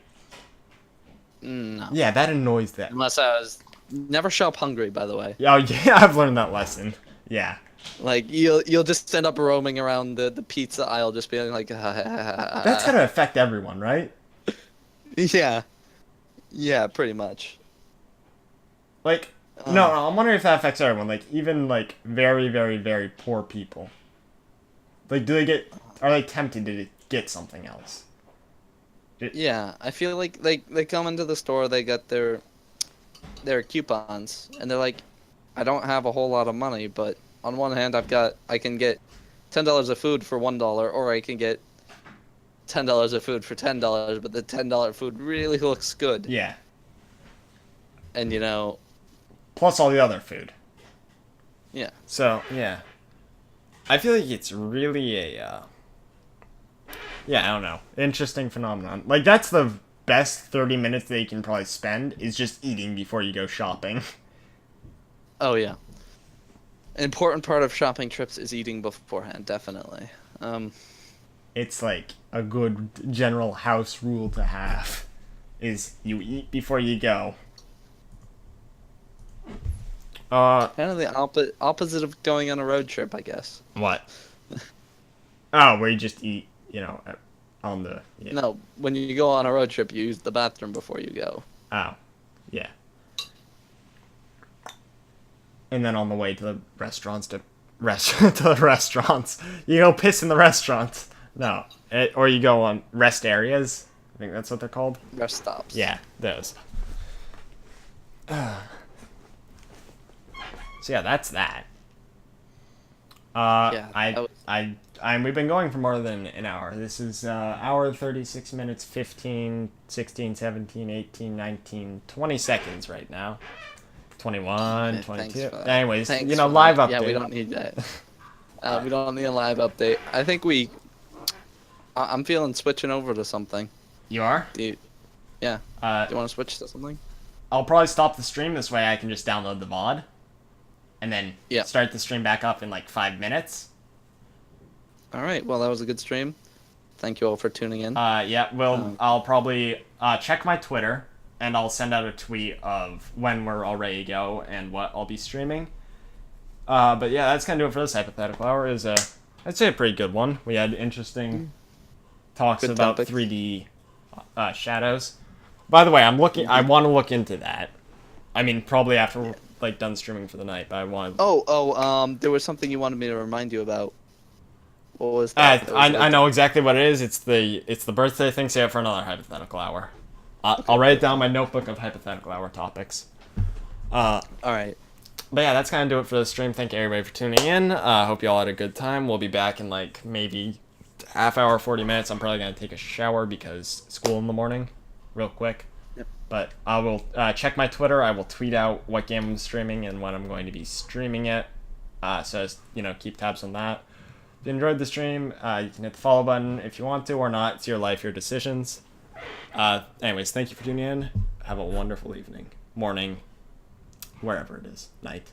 No. Yeah, that annoys them. Unless I was never shop hungry, by the way. Oh, yeah, I've learned that lesson. Yeah. Like you'll just end up roaming around the pizza aisle, just being like, That's gonna affect everyone, right? yeah, yeah, pretty much. Like, No, no, I'm wondering if that affects everyone. Like, even, like, very, very, very poor people. Like, are they tempted to get something else? Yeah, I feel like they come into the store, they got their coupons, and they're like, I don't have a whole lot of money, but on one hand, I can get $10 of food for $1, or I can get $10 of food for $10, but the $10 food really looks good, Yeah. and Plus all the other food. yeah, So, yeah. I feel like it's really yeah, I don't know. Interesting phenomenon. Like, that's the best 30 minutes that you can probably spend, is just eating before you go shopping. oh yeah. An important part of shopping trips is eating beforehand, definitely. It's like a good general house rule to have, is you eat before you go. Kind of the opposite of going on a road trip, I guess. What? Oh, where you just eat, on the, yeah. No, when you go on a road trip, you use the bathroom before you go. Oh, yeah. And then on the way to the restaurants to the restaurants, you go piss in the restaurants. No, or you go on rest areas. I think that's what they're called. Rest stops. Yeah, those. So yeah, that's that. Yeah, we've been going for more than an hour. This is hour 36 minutes 15, 16, 17, 18, 19, 20 seconds right now. 21, 22. Anyways, live update. Yeah, we don't need that. We don't need a live update. I think I'm feeling switching over to something. You are? Yeah. Do you want to switch to something? I'll probably stop the stream. This way I can just download the VOD. And then start the stream back up in like 5 minutes. All right. Well, that was a good stream. Thank you all for tuning in. Yeah, well, I'll probably check my Twitter, and I'll send out a tweet of when we're all ready to go and what I'll be streaming. But yeah, that's going to do it for this Hypothetical Hour. I'd say a pretty good one. We had interesting talks good about topic. 3D shadows. By the way, I want to look into that. I mean, probably after we're done streaming for the night, but I want. There was something you wanted me to remind you about. What was that? I know exactly what it is. It's the birthday thing. Save it for another Hypothetical Hour. I'll write it down in my notebook of Hypothetical Hour topics. All right. But yeah, that's gonna do it for the stream. Thank you everybody for tuning in. Hope you all had a good time. We'll be back in maybe half hour, 40 minutes. I'm probably gonna take a shower because school in the morning, real quick. Yep. But I will check my Twitter. I will tweet out what game I'm streaming and when I'm going to be streaming it. So just, keep tabs on that. If you enjoyed the stream, you can hit the follow button if you want to or not. It's your life, your decisions. Anyways, thank you for tuning in. Have a wonderful evening, morning, wherever it is, night.